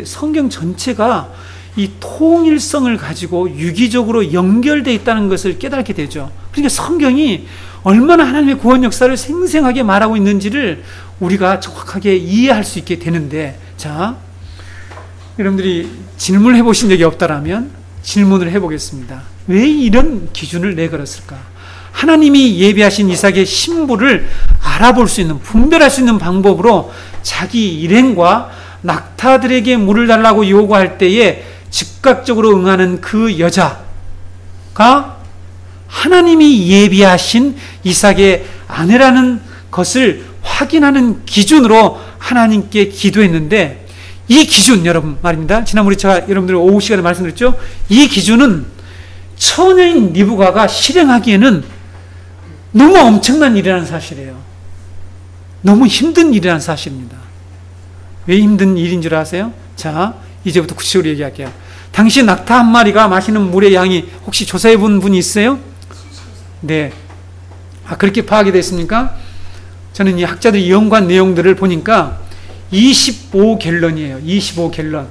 성경 전체가 이 통일성을 가지고 유기적으로 연결되어 있다는 것을 깨닫게 되죠. 그러니까 성경이 얼마나 하나님의 구원 역사를 생생하게 말하고 있는지를 우리가 정확하게 이해할 수 있게 되는데, 자, 여러분들이 질문을 해보신 적이 없다라면 질문을 해보겠습니다. 왜 이런 기준을 내걸었을까? 하나님이 예비하신 이삭의 신부를 알아볼 수 있는, 분별할 수 있는 방법으로 자기 일행과 낙타들에게 물을 달라고 요구할 때에 즉각적으로 응하는 그 여자가 하나님이 예비하신 이삭의 아내라는 것을 확인하는 기준으로 하나님께 기도했는데, 이 기준, 여러분 말입니다. 지난번에 제가 여러분들 오후 시간에 말씀드렸죠. 이 기준은 처녀인 리브가가 실행하기에는 너무 엄청난 일이라는 사실이에요. 너무 힘든 일이라는 사실입니다. 왜 힘든 일인 줄 아세요? 자, 이제부터 구체적으로 얘기할게요. 당시 낙타 한 마리가 마시는 물의 양이 혹시 조사해 본 분이 있어요? 네. 그렇게 파악이 됐습니까? 저는 이 학자들이 연구한 내용들을 보니까 25갤런이에요. 25갤런.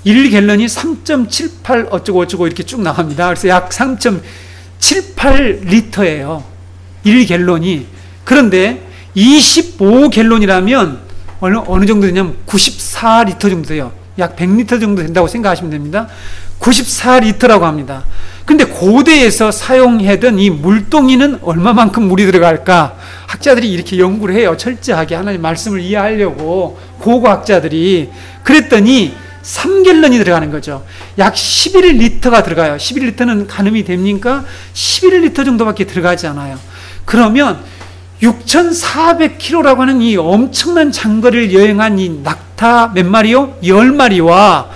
1갤런이 3.78 어쩌고 이렇게 쭉 나갑니다. 그래서 약 3.78리터예요. 1갤런이. 그런데 25갤런이라면 어느 정도 되냐면 94리터 정도 돼요. 약 100리터 정도 된다고 생각하시면 됩니다. 94리터라고 합니다. 근데 고대에서 사용하던 이 물동이는 얼마만큼 물이 들어갈까? 학자들이 이렇게 연구를 해요. 철저하게 하나님 말씀을 이해하려고 고고학자들이. 그랬더니 3갤런이 들어가는 거죠. 약 11리터가 들어가요. 11리터는 가늠이 됩니까? 11리터 정도밖에 들어가지 않아요. 그러면 6,400km라고 하는 이 엄청난 장거리를 여행한 이 낙타 몇 마리요? 10마리와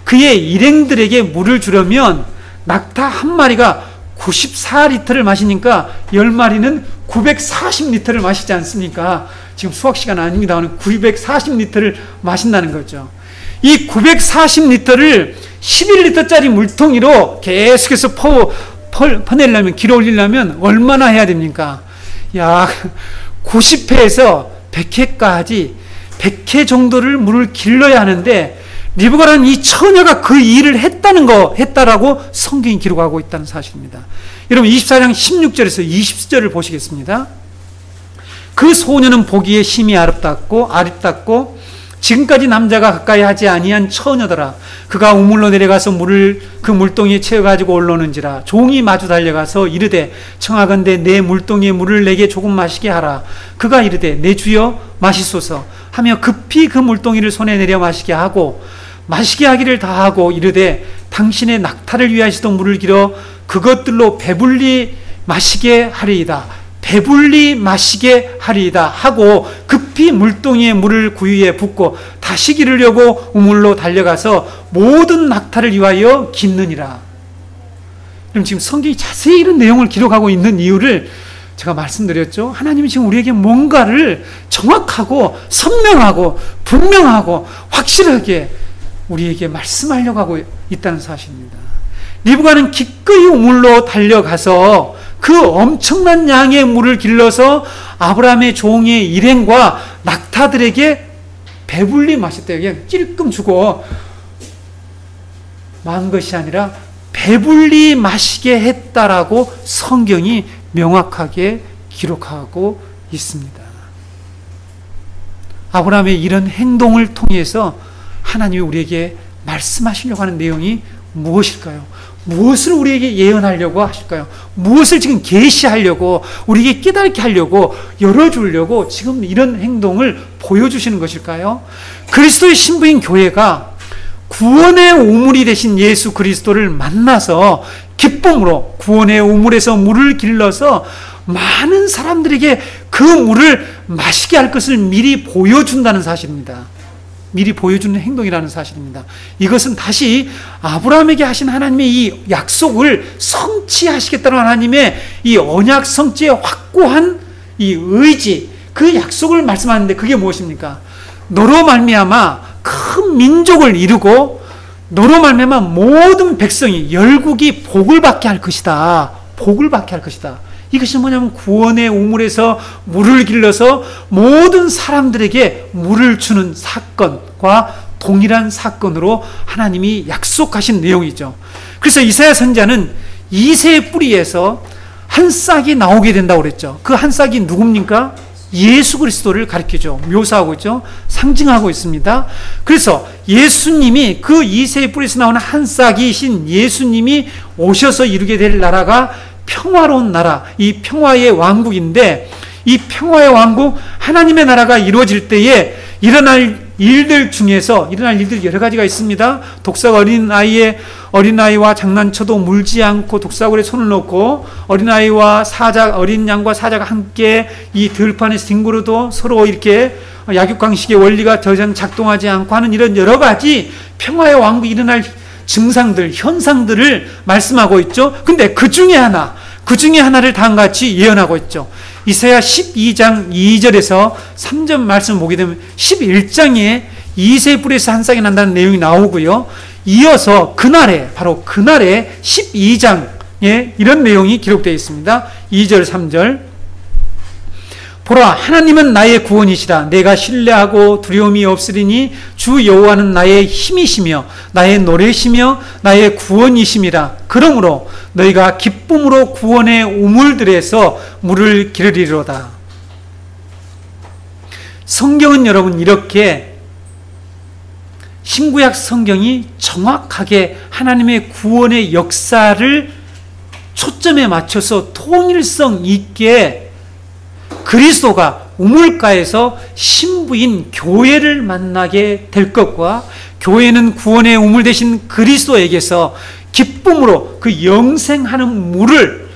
그의 일행들에게 물을 주려면 낙타 한 마리가 94리터를 마시니까 10마리는 940리터를 마시지 않습니까? 지금 수학 시간 아닙니다만 940리터를 마신다는 거죠. 이 940리터를 11리터짜리 물통이로 계속해서 퍼내려면, 길어 올리려면 얼마나 해야 됩니까? 약 90회에서 100회까지 100회 정도를 물을 길러야 하는데, 리브가라는 이 처녀가 그 일을 했다라고 성경이 기록하고 있다는 사실입니다. 여러분 24장 16절에서 20절을 보시겠습니다. 그 소녀는 보기에 심히 아름답고 지금까지 남자가 가까이 하지 아니한 처녀더라. 그가 우물로 내려가서 물을 그 물동이에 채워가지고 올라오는지라. 종이 마주 달려가서 이르되 청하건대 내 물동이에 물을 내게 조금 마시게 하라. 그가 이르되 내 주여 마시소서 하며 급히 그 물동이를 손에 내려 마시게 하기를 다하고 이르되 당신의 낙타를 위하시던 물을 길어 그것들로 배불리 마시게 하리이다. 배불리 마시게 하리이다 하고 급히 물동이에 물을 구유에 붓고 다시 기르려고 우물로 달려가서 모든 낙타를 위하여 깃느니라. 그럼 지금 성경이 자세히 이런 내용을 기록하고 있는 이유를 제가 말씀드렸죠. 하나님이 지금 우리에게 뭔가를 정확하고 선명하고 분명하고 확실하게 우리에게 말씀하려고 하고 있다는 사실입니다. 리브가는 기꺼이 우물로 달려가서 그 엄청난 양의 물을 길러서 아브라함의 종의 일행과 낙타들에게 배불리 마셨대요. 그냥 찔끔 주고 만 것이 아니라 배불리 마시게 했다라고 성경이 명확하게 기록하고 있습니다. 아브라함의 이런 행동을 통해서 하나님이 우리에게 말씀하시려고 하는 내용이 무엇일까요? 무엇을 우리에게 예언하려고 하실까요? 무엇을 지금 계시하려고, 우리에게 깨닫게 하려고, 열어주려고 지금 이런 행동을 보여주시는 것일까요? 그리스도의 신부인 교회가 구원의 우물이 되신 예수 그리스도를 만나서 기쁨으로 구원의 우물에서 물을 길러서 많은 사람들에게 그 물을 마시게 할 것을 미리 보여준다는 사실입니다. 미리 보여주는 행동이라는 사실입니다. 이것은 다시 아브라함에게 하신 하나님의 이 약속을 성취하시겠다는 하나님의 이 언약 성취의 확고한 이 의지, 그 약속을 말씀하는데 그게 무엇입니까? 너로 말미암아 큰 민족을 이루고 너로 말미암아 모든 백성이 열국이 복을 받게 할 것이다. 복을 받게 할 것이다. 이것이 뭐냐면 구원의 우물에서 물을 길러서 모든 사람들에게 물을 주는 사건과 동일한 사건으로 하나님이 약속하신 내용이죠. 그래서 이사야 선지자는 이새의 뿌리에서 한 싹이 나오게 된다고 그랬죠. 그 한 싹이 누굽니까? 예수 그리스도를 가리키죠. 묘사하고 있죠. 상징하고 있습니다. 그래서 예수님이 그 이새의 뿌리에서 나오는 한 싹이신 예수님이 오셔서 이루게 될 나라가 평화로운 나라, 이 평화의 왕국인데, 이 평화의 왕국, 하나님의 나라가 이루어질 때에 일어날 일들 중에서 일어날 일들이 여러 가지가 있습니다. 독사가 어린아이와 장난쳐도 물지 않고 독사굴에 손을 넣고, 어린아이와 어린 양과 사자가 함께 이 들판에서 뒹굴어도 서로 이렇게 약육강식의 원리가 더 이상 작동하지 않고 하는 이런 여러 가지 평화의 왕국이 일어날 증상들, 현상들을 말씀하고 있죠. 근데 그 중에 하나를 다음같이 예언하고 있죠. 이사야 12장 2절에서 3절 말씀을 보게 되면 11장에 이새의 뿌리에서 한 싹이 난다는 내용이 나오고요. 이어서 바로 그날에 12장에 이런 내용이 기록되어 있습니다. 2절, 3절. 보라, 하나님은 나의 구원이시라. 내가 신뢰하고 두려움이 없으리니 주 여호와는 나의 힘이시며 나의 노래시며 나의 구원이심이라. 그러므로 너희가 기쁨으로 구원의 우물들에서 물을 기르리로다. 성경은 여러분 이렇게 신구약 성경이 정확하게 하나님의 구원의 역사를 초점에 맞춰서 통일성 있게 그리스도가 우물가에서 신부인 교회를 만나게 될 것과 교회는 구원의 우물 대신 그리스도에게서 기쁨으로 그 영생하는 물을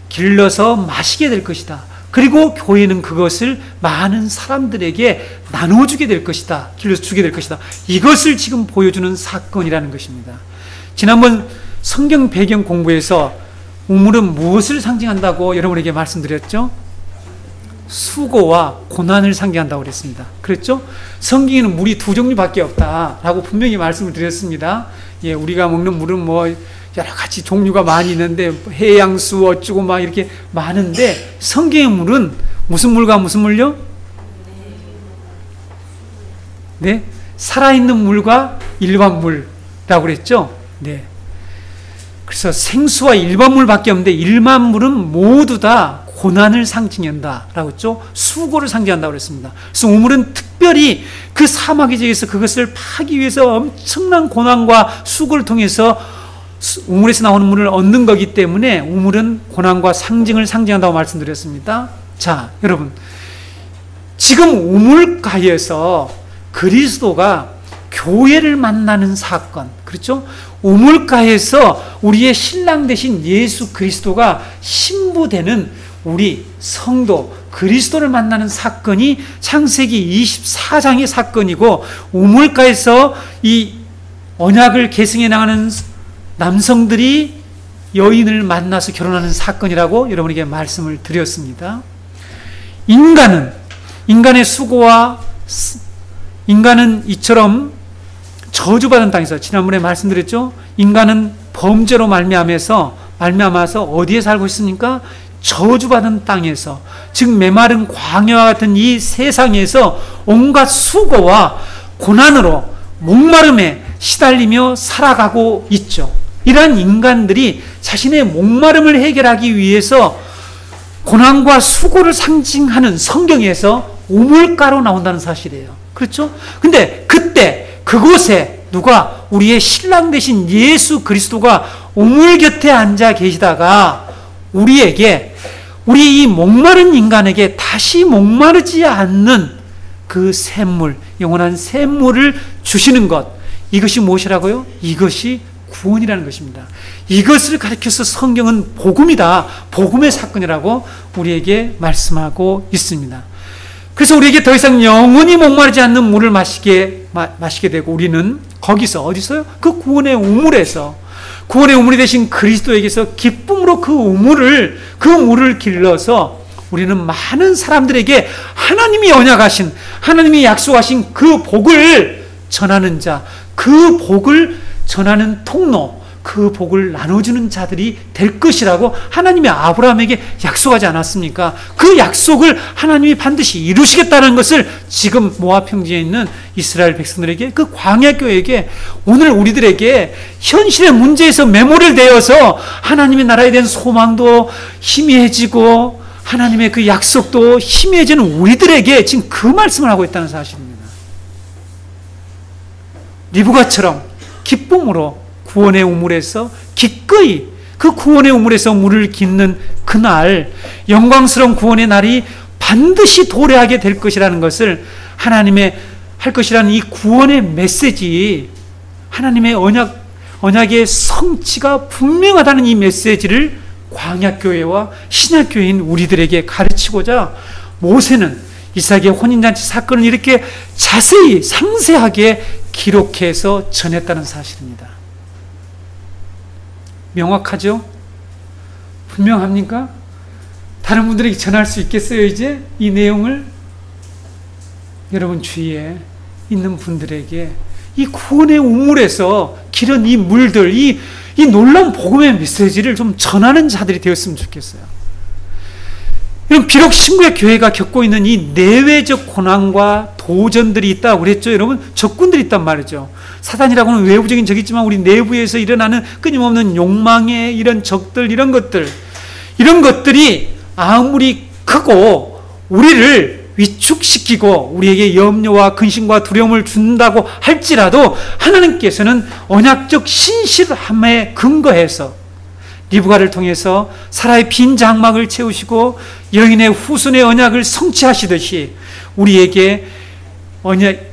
길러서 마시게 될 것이다. 그리고 교회는 그것을 많은 사람들에게 나눠주게 될 것이다. 길러서 주게 될 것이다. 이것을 지금 보여주는 사건이라는 것입니다. 지난번 성경 배경 공부에서 우물은 무엇을 상징한다고 여러분에게 말씀드렸죠? 수고와 고난을 상징한다고 그랬습니다. 그랬죠? 성경에는 물이 두 종류밖에 없다라고 분명히 말씀을 드렸습니다. 예, 우리가 먹는 물은 뭐 여러 가지 종류가 많이 있는데 해양수 어쩌고 막 이렇게 많은데 성경의 물은 무슨 물과 무슨 물요? 네, 살아있는 물과 일반 물이라고 그랬죠? 네. 그래서 생수와 일반 물밖에 없는데 일반 물은 모두 다 고난을 상징한다라고 했죠. 수고를 상징한다고 그랬습니다. 그래서 우물은 특별히 그 사막의 지역에서 그것을 파기 위해서 엄청난 고난과 수고를 통해서 우물에서 나오는 물을 얻는 거기 때문에 우물은 고난과 상징을 상징한다고 말씀드렸습니다. 자, 여러분, 지금 우물가에서 그리스도가 교회를 만나는 사건, 그렇죠? 우물가에서 우리의 신랑 되신 예수 그리스도가 신부되는 우리 성도 그리스도를 만나는 사건이 창세기 24장의 사건이고, 우물가에서 이 언약을 계승해 나가는 남성들이 여인을 만나서 결혼하는 사건이라고 여러분에게 말씀을 드렸습니다. 인간의 수고와 인간은 이처럼 저주받은 땅에서, 지난번에 말씀드렸죠? 인간은 범죄로 말미암아서 어디에 살고 있습니까? 저주받은 땅에서, 즉 메마른 광야와 같은 이 세상에서 온갖 수고와 고난으로 목마름에 시달리며 살아가고 있죠. 이러한 인간들이 자신의 목마름을 해결하기 위해서 고난과 수고를 상징하는 성경에서 우물가로 나온다는 사실이에요. 그렇죠? 근데 그때 그곳에 누가, 우리의 신랑 되신 예수 그리스도가 우물 곁에 앉아 계시다가 우리에게, 우리 이 목마른 인간에게 다시 목마르지 않는 그 샘물, 영원한 샘물을 주시는 것, 이것이 무엇이라고요? 이것이 구원이라는 것입니다. 이것을 가리켜서 성경은 복음이다, 복음의 사건이라고 우리에게 말씀하고 있습니다. 그래서 우리에게 더 이상 영원히 목마르지 않는 물을 마시게 되고, 우리는 거기서, 어디서요? 그 구원의 우물에서, 구원의 우물이 되신 그리스도에게서 기쁨으로 그 물을 길러서 우리는 많은 사람들에게 하나님이 언약하신, 하나님이 약속하신 그 복을 전하는 자, 그 복을 전하는 통로, 그 복을 나눠주는 자들이 될 것이라고 하나님이 아브라함에게 약속하지 않았습니까? 그 약속을 하나님이 반드시 이루시겠다는 것을 지금 모압 평지에 있는 이스라엘 백성들에게, 그 광야교회에게, 오늘 우리들에게 현실의 문제에서 매몰되어서 하나님의 나라에 대한 소망도 희미해지고 하나님의 그 약속도 희미해지는 우리들에게 지금 그 말씀을 하고 있다는 사실입니다. 리브가처럼 기쁨으로 구원의 우물에서 기꺼이 그 구원의 우물에서 물을 깃는 그날, 영광스러운 구원의 날이 반드시 도래하게 될 것이라는 것을, 하나님의 할 것이라는 이 구원의 메시지, 하나님의 언약의 성취가 분명하다는 이 메시지를 광야교회와 신약교회인 우리들에게 가르치고자 모세는 이삭의 혼인잔치 사건을 이렇게 자세히 상세하게 기록해서 전했다는 사실입니다. 명확하죠? 분명합니까? 다른 분들에게 전할 수 있겠어요, 이제? 이 내용을? 여러분 주위에 있는 분들에게 이 구원의 우물에서 기른 이 물들, 이 놀라운 복음의 메시지를 좀 전하는 자들이 되었으면 좋겠어요. 비록 신구의 교회가 겪고 있는 이 내외적 고난과 도전들이 있다고 그랬죠. 여러분, 적군들이 있단 말이죠. 사단이라고는 외부적인 적이 있지만 우리 내부에서 일어나는 끊임없는 욕망의 이런 적들, 이런 것들이 아무리 크고 우리를 위축시키고 우리에게 염려와 근심과 두려움을 준다고 할지라도 하나님께서는 언약적 신실함에 근거해서 리브가를 통해서 사라의 빈 장막을 채우시고 여인의 후손의 언약을 성취하시듯이 우리에게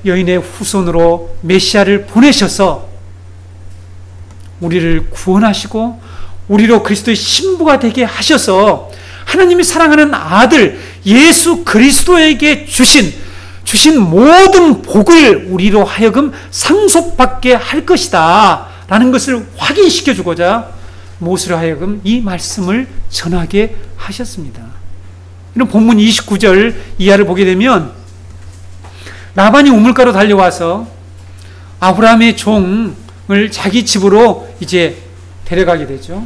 여인의 후손으로 메시아를 보내셔서 우리를 구원하시고 우리로 그리스도의 신부가 되게 하셔서 하나님이 사랑하는 아들 예수 그리스도에게 주신 모든 복을 우리로 하여금 상속받게 할 것이다 라는 것을 확인시켜 주고자 모세로 하여금 이 말씀을 전하게 하셨습니다. 이런 본문 29절 이하를 보게 되면 라반이 우물가로 달려와서 아브라함의 종을 자기 집으로 이제 데려가게 되죠.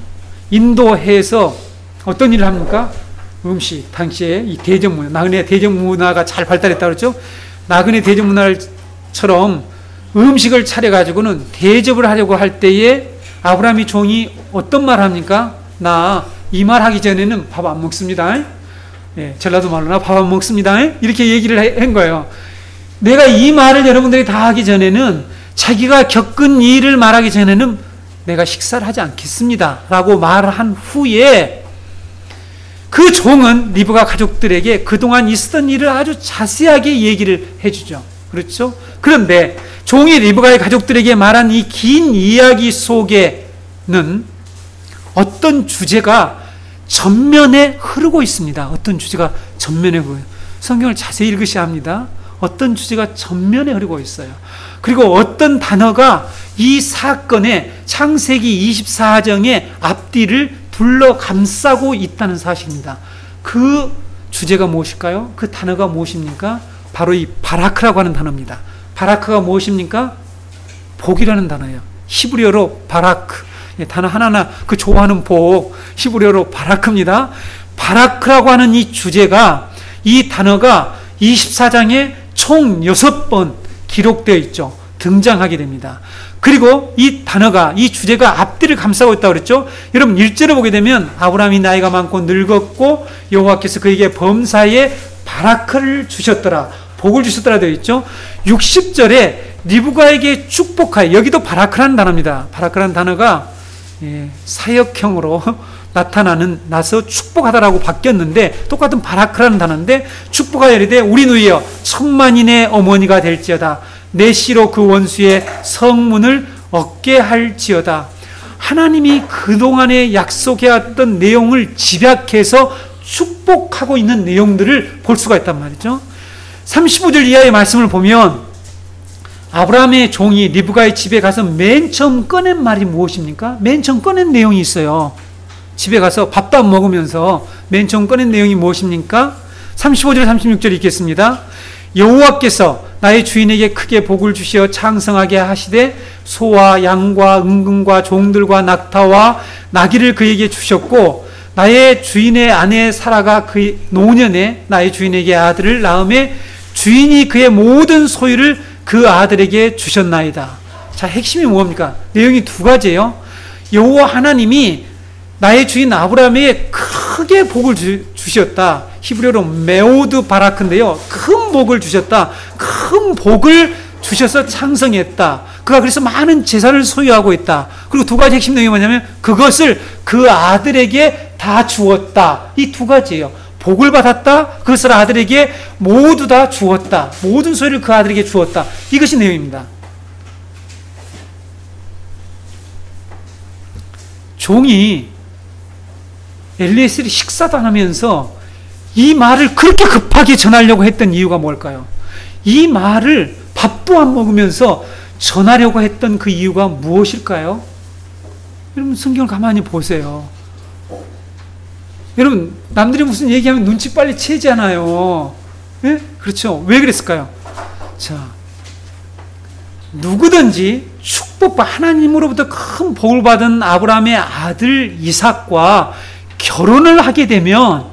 인도해서 어떤 일을 합니까? 음식, 당시에 이 대접문화, 나그네 대접문화가 잘 발달했다고 그랬죠. 나그네 대접문화처럼 음식을 차려가지고는 대접을 하려고 할 때에 아브라함의 종이 어떤 말 합니까? 나 이 말 하기 전에는 밥 안 먹습니다. 예, 전라도 말로 나 밥 안 먹습니다. 이렇게 얘기를 한 거예요. 내가 이 말을 여러분들이 다 하기 전에는, 자기가 겪은 일을 말하기 전에는 내가 식사를 하지 않겠습니다 라고 말한 후에 그 종은 리브가 가족들에게 그동안 있었던 일을 아주 자세하게 얘기를 해주죠. 그렇죠? 그런데 종이 리브가의 가족들에게 말한 이 긴 이야기 속에는 어떤 주제가 전면에 흐르고 있습니다. 어떤 주제가 전면에 흐르고 있어요. 성경을 자세히 읽으셔야 합니다. 어떤 주제가 전면에 흐르고 있어요. 그리고 어떤 단어가 이 사건의 창세기 24장의 앞뒤를 둘러 감싸고 있다는 사실입니다. 그 주제가 무엇일까요? 그 단어가 무엇입니까? 바로 이 바라크라고 하는 단어입니다. 바라크가 무엇입니까? 복이라는 단어예요. 히브리어로 바라크. 단어 하나하나 그 좋아하는 복, 히브리어로 바라크입니다. 바라크라고 하는 이 주제가, 이 단어가 24장에 총 6번 기록되어 있죠. 등장하게 됩니다. 그리고 이 단어가, 이 주제가 앞뒤를 감싸고 있다고 그랬죠. 여러분 1절을 보게 되면 아브라함이 나이가 많고 늙었고 여호와께서 그에게 범사에 바라크를 주셨더라, 복을 주셨더라 되어 있죠. 60절에 리브가에게 축복하여, 여기도 바라크라는 단어입니다. 바라크라는 단어가 사역형으로 나서 축복하다라고 바뀌었는데 똑같은 바라크라는 단어인데, 축복하여 이르되 우리 누이여 천만인의 어머니가 될지어다, 내 씨로 그 원수의 성문을 얻게 할지어다. 하나님이 그동안에 약속해왔던 내용을 집약해서 축복하고 있는 내용들을 볼 수가 있단 말이죠. 35절 이하의 말씀을 보면 아브라함의 종이 리브가의 집에 가서 맨 처음 꺼낸 말이 무엇입니까? 맨 처음 꺼낸 내용이 있어요. 집에 가서 밥도 안 먹으면서 맨 처음 꺼낸 내용이 무엇입니까? 35절 36절 읽겠습니다. 여호와께서 나의 주인에게 크게 복을 주시어 창성하게 하시되 소와 양과 은금과 종들과 낙타와 나귀를 그에게 주셨고 나의 주인의 아내 사라가 그 노년에 나의 주인에게 아들을 낳음에 주인이 그의 모든 소유를 그 아들에게 주셨나이다. 자, 핵심이 뭡니까? 내용이 두 가지예요. 여호와 하나님이 나의 주인 아브라함에게 크게 복을 주셨다. 히브리어로 메오드 바라크인데요. 큰 복을 주셨다. 큰 복을 주셔서 창성했다. 그가 그래서 많은 재산을 소유하고 있다. 그리고 두 가지 핵심 내용이 뭐냐면 그것을 그 아들에게 다 주었다. 이 두 가지예요. 복을 받았다. 그것을 아들에게 모두 다 주었다. 모든 소유를 그 아들에게 주었다. 이것이 내용입니다. 종이 엘리에셀이 식사도 안 하면서 이 말을 그렇게 급하게 전하려고 했던 이유가 뭘까요? 이 말을 밥도 안 먹으면서 전하려고 했던 그 이유가 무엇일까요? 여러분 성경을 가만히 보세요. 여러분 남들이 무슨 얘기하면 눈치 빨리 채잖아요. 예? 그렇죠. 왜 그랬을까요? 자, 누구든지 축복과 하나님으로부터 큰 복을 받은 아브라함의 아들 이삭과 결혼을 하게 되면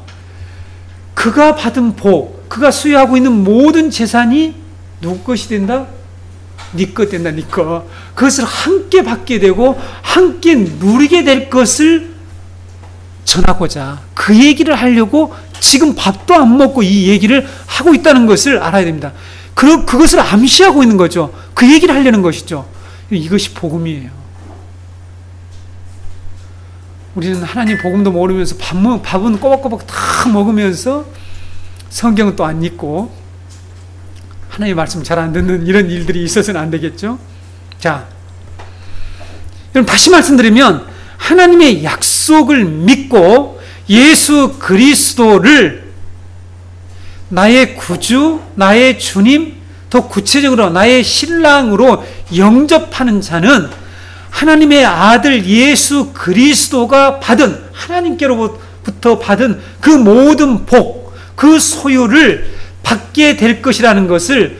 그가 받은 복, 그가 소유하고 있는 모든 재산이 누구 것이 된다? 네 것 된다, 네 것. 그것을 함께 받게 되고 함께 누리게 될 것을 전하고자 그 얘기를 하려고 지금 밥도 안 먹고 이 얘기를 하고 있다는 것을 알아야 됩니다. 그것을 암시하고 있는 거죠. 그 얘기를 하려는 것이죠. 이것이 복음이에요. 우리는 하나님 복음도 모르면서 밥은 꼬박꼬박 다 먹으면서 성경은 또 안 읽고 하나님의 말씀 잘 안 듣는 이런 일들이 있어서는 안 되겠죠. 자, 여러분 다시 말씀드리면 하나님의 약속을 믿고 예수 그리스도를 나의 구주, 나의 주님, 더 구체적으로 나의 신랑으로 영접하는 자는 하나님의 아들 예수 그리스도가 받은, 하나님께로부터 받은 그 모든 복, 그 소유를 받게 될 것이라는 것을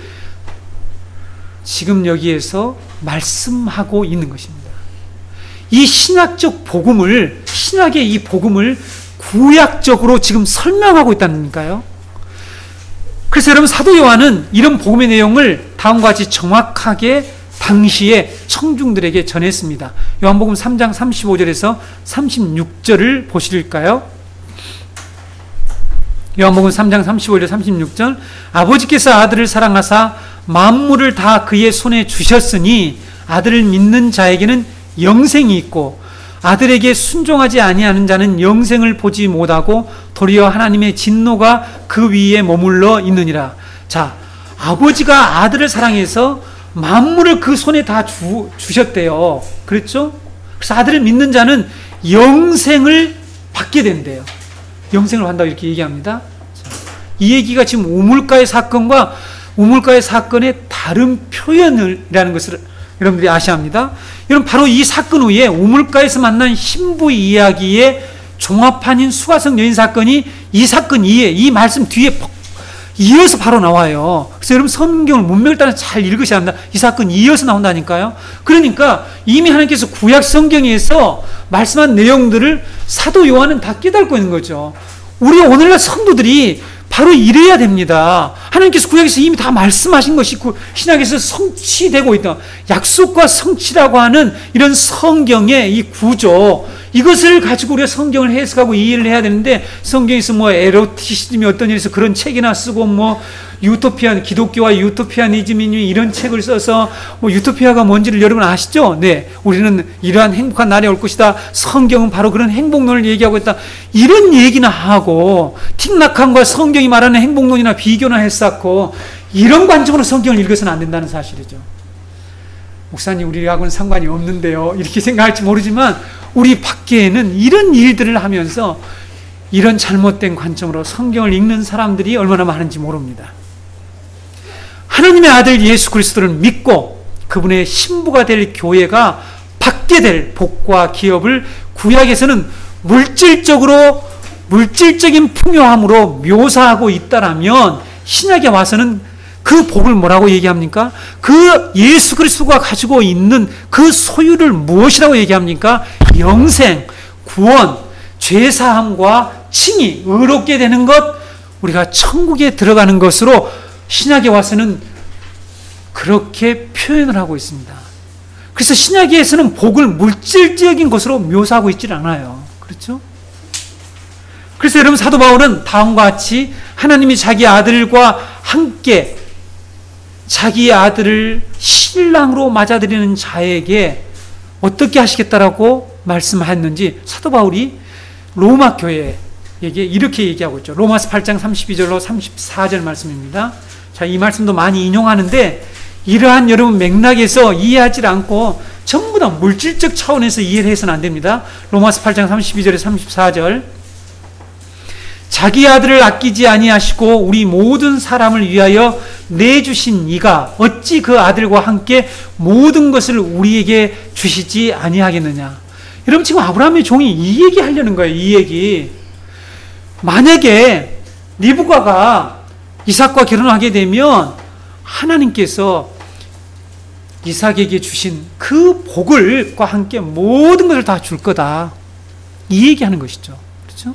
지금 여기에서 말씀하고 있는 것입니다. 이 신약적 복음을, 신약의 이 복음을 구약적으로 지금 설명하고 있다니까요. 그래서 여러분 사도 요한은 이런 복음의 내용을 다음과 같이 정확하게 당시에 청중들에게 전했습니다. 요한복음 3장 35절에서 36절을 보실까요? 요한복음 3장 35절 36절 아버지께서 아들을 사랑하사 만물을 다 그의 손에 주셨으니 아들을 믿는 자에게는 영생이 있고 아들에게 순종하지 아니하는 자는 영생을 보지 못하고 도리어 하나님의 진노가 그 위에 머물러 있느니라. 자, 아버지가 아들을 사랑해서 만물을 그 손에 다 주셨대요. 그렇죠? 그래서 아들을 믿는 자는 영생을 받게 된대요. 영생을 받는다고 이렇게 얘기합니다. 자, 이 얘기가 지금 우물가의 사건과 우물가의 사건의 다른 표현이라는 것을 여러분들이 아셔야 합니다. 여러분 바로 이 사건 후에 우물가에서 만난 신부 이야기의 종합판인 수가성 여인 사건이 이 사건 이에 이 말씀 뒤에 이어서 바로 나와요. 그래서 여러분 성경을 문맥을 따라 잘 읽으셔야 합니다. 이 사건이 이어서 나온다니까요. 그러니까 이미 하나님께서 구약 성경에서 말씀한 내용들을 사도 요한은 다 깨닫고 있는 거죠. 우리 오늘날 성도들이 바로 이래야 됩니다. 하나님께서 구약에서 이미 다 말씀하신 것이 신약에서 성취되고 있다. 약속과 성취라고 하는 이런 성경의 이 구조, 이것을 가지고 우리가 성경을 해석하고 이해를 해야 되는데, 성경에서 뭐 에로티시즘이 어떤 일에서 그런 책이나 쓰고 뭐 유토피안, 기독교와 유토피아니즘이 이런 책을 써서 뭐 유토피아가 뭔지를 여러분 아시죠? 네, 우리는 이러한 행복한 날이 올 것이다. 성경은 바로 그런 행복론을 얘기하고 있다. 이런 얘기나 하고 틱낙한과 성경이 말하는 행복론이나 비교나 했었고 이런 관점으로 성경을 읽어서는 안 된다는 사실이죠. 목사님 우리하고는 상관이 없는데요, 이렇게 생각할지 모르지만 우리 밖에는 이런 일들을 하면서 이런 잘못된 관점으로 성경을 읽는 사람들이 얼마나 많은지 모릅니다. 하나님의 아들 예수 그리스도를 믿고 그분의 신부가 될 교회가 받게 될 복과 기업을 구약에서는 물질적인 풍요함으로 묘사하고 있다라면 신약에 와서는 그 복을 뭐라고 얘기합니까? 그 예수 그리스도가 가지고 있는 그 소유를 무엇이라고 얘기합니까? 영생, 구원, 죄사함과 칭의, 의롭게 되는 것, 우리가 천국에 들어가는 것으로 신약에 와서는 그렇게 표현을 하고 있습니다. 그래서 신약에서는 복을 물질적인 것으로 묘사하고 있질 않아요. 그렇죠? 그래서 여러분, 사도 바울은 다음과 같이 하나님이 자기 아들과 함께 자기 아들을 신랑으로 맞아들이는 자에게 어떻게 하시겠다라고 말씀하였는지 사도 바울이 로마 교회에게 이렇게 얘기하고 있죠. 로마서 8장 32절로 34절 말씀입니다. 자, 이 말씀도 많이 인용하는데 이러한 여러분 맥락에서 이해하지 않고 전부 다 물질적 차원에서 이해를 해서는 안 됩니다. 로마서 8장 32절에 34절, 자기 아들을 아끼지 아니하시고 우리 모든 사람을 위하여 내주신 이가 어찌 그 아들과 함께 모든 것을 우리에게 주시지 아니하겠느냐. 여러분, 지금 아브라함의 종이 이 얘기 하려는 거예요. 이 얘기. 만약에 리브가가 이삭과 결혼하게 되면 하나님께서 이삭에게 주신 그 복을과 함께 모든 것을 다 줄 거다, 이 얘기하는 것이죠. 그렇죠?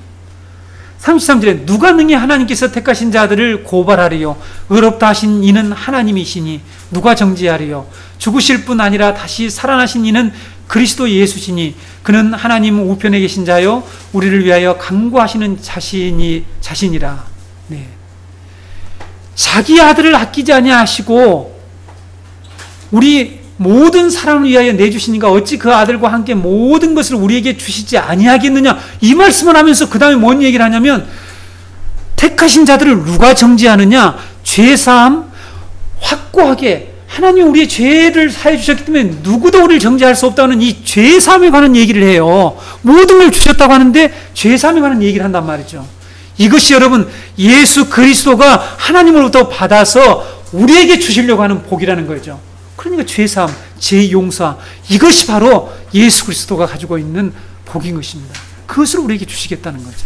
33절에 누가 능히 하나님께서 택하신 자들을 고발하리요? 의롭다 하신 이는 하나님이시니 누가 정죄하리요? 죽으실 뿐 아니라 다시 살아나신 이는 그리스도 예수시니 그는 하나님 우편에 계신 자요 우리를 위하여 간구하시는 자신이라. 네. 자기 아들을 아끼지 아니하시고 우리 모든 사람을 위하여 내주시니까 어찌 그 아들과 함께 모든 것을 우리에게 주시지 아니하겠느냐, 이 말씀을 하면서 그 다음에 뭔 얘기를 하냐면, 택하신 자들을 누가 정죄하느냐, 죄사함 확고하게 하나님이 우리의 죄를 사해 주셨기 때문에 누구도 우리를 정죄할 수 없다는 이 죄사함에 관한 얘기를 해요. 모든 걸 주셨다고 하는데 죄사함에 관한 얘기를 한단 말이죠. 이것이 여러분 예수 그리스도가 하나님으로부터 받아서 우리에게 주시려고 하는 복이라는 거죠. 그러니까 죄사함, 죄용서, 이것이 바로 예수 그리스도가 가지고 있는 복인 것입니다. 그것을 우리에게 주시겠다는 거죠.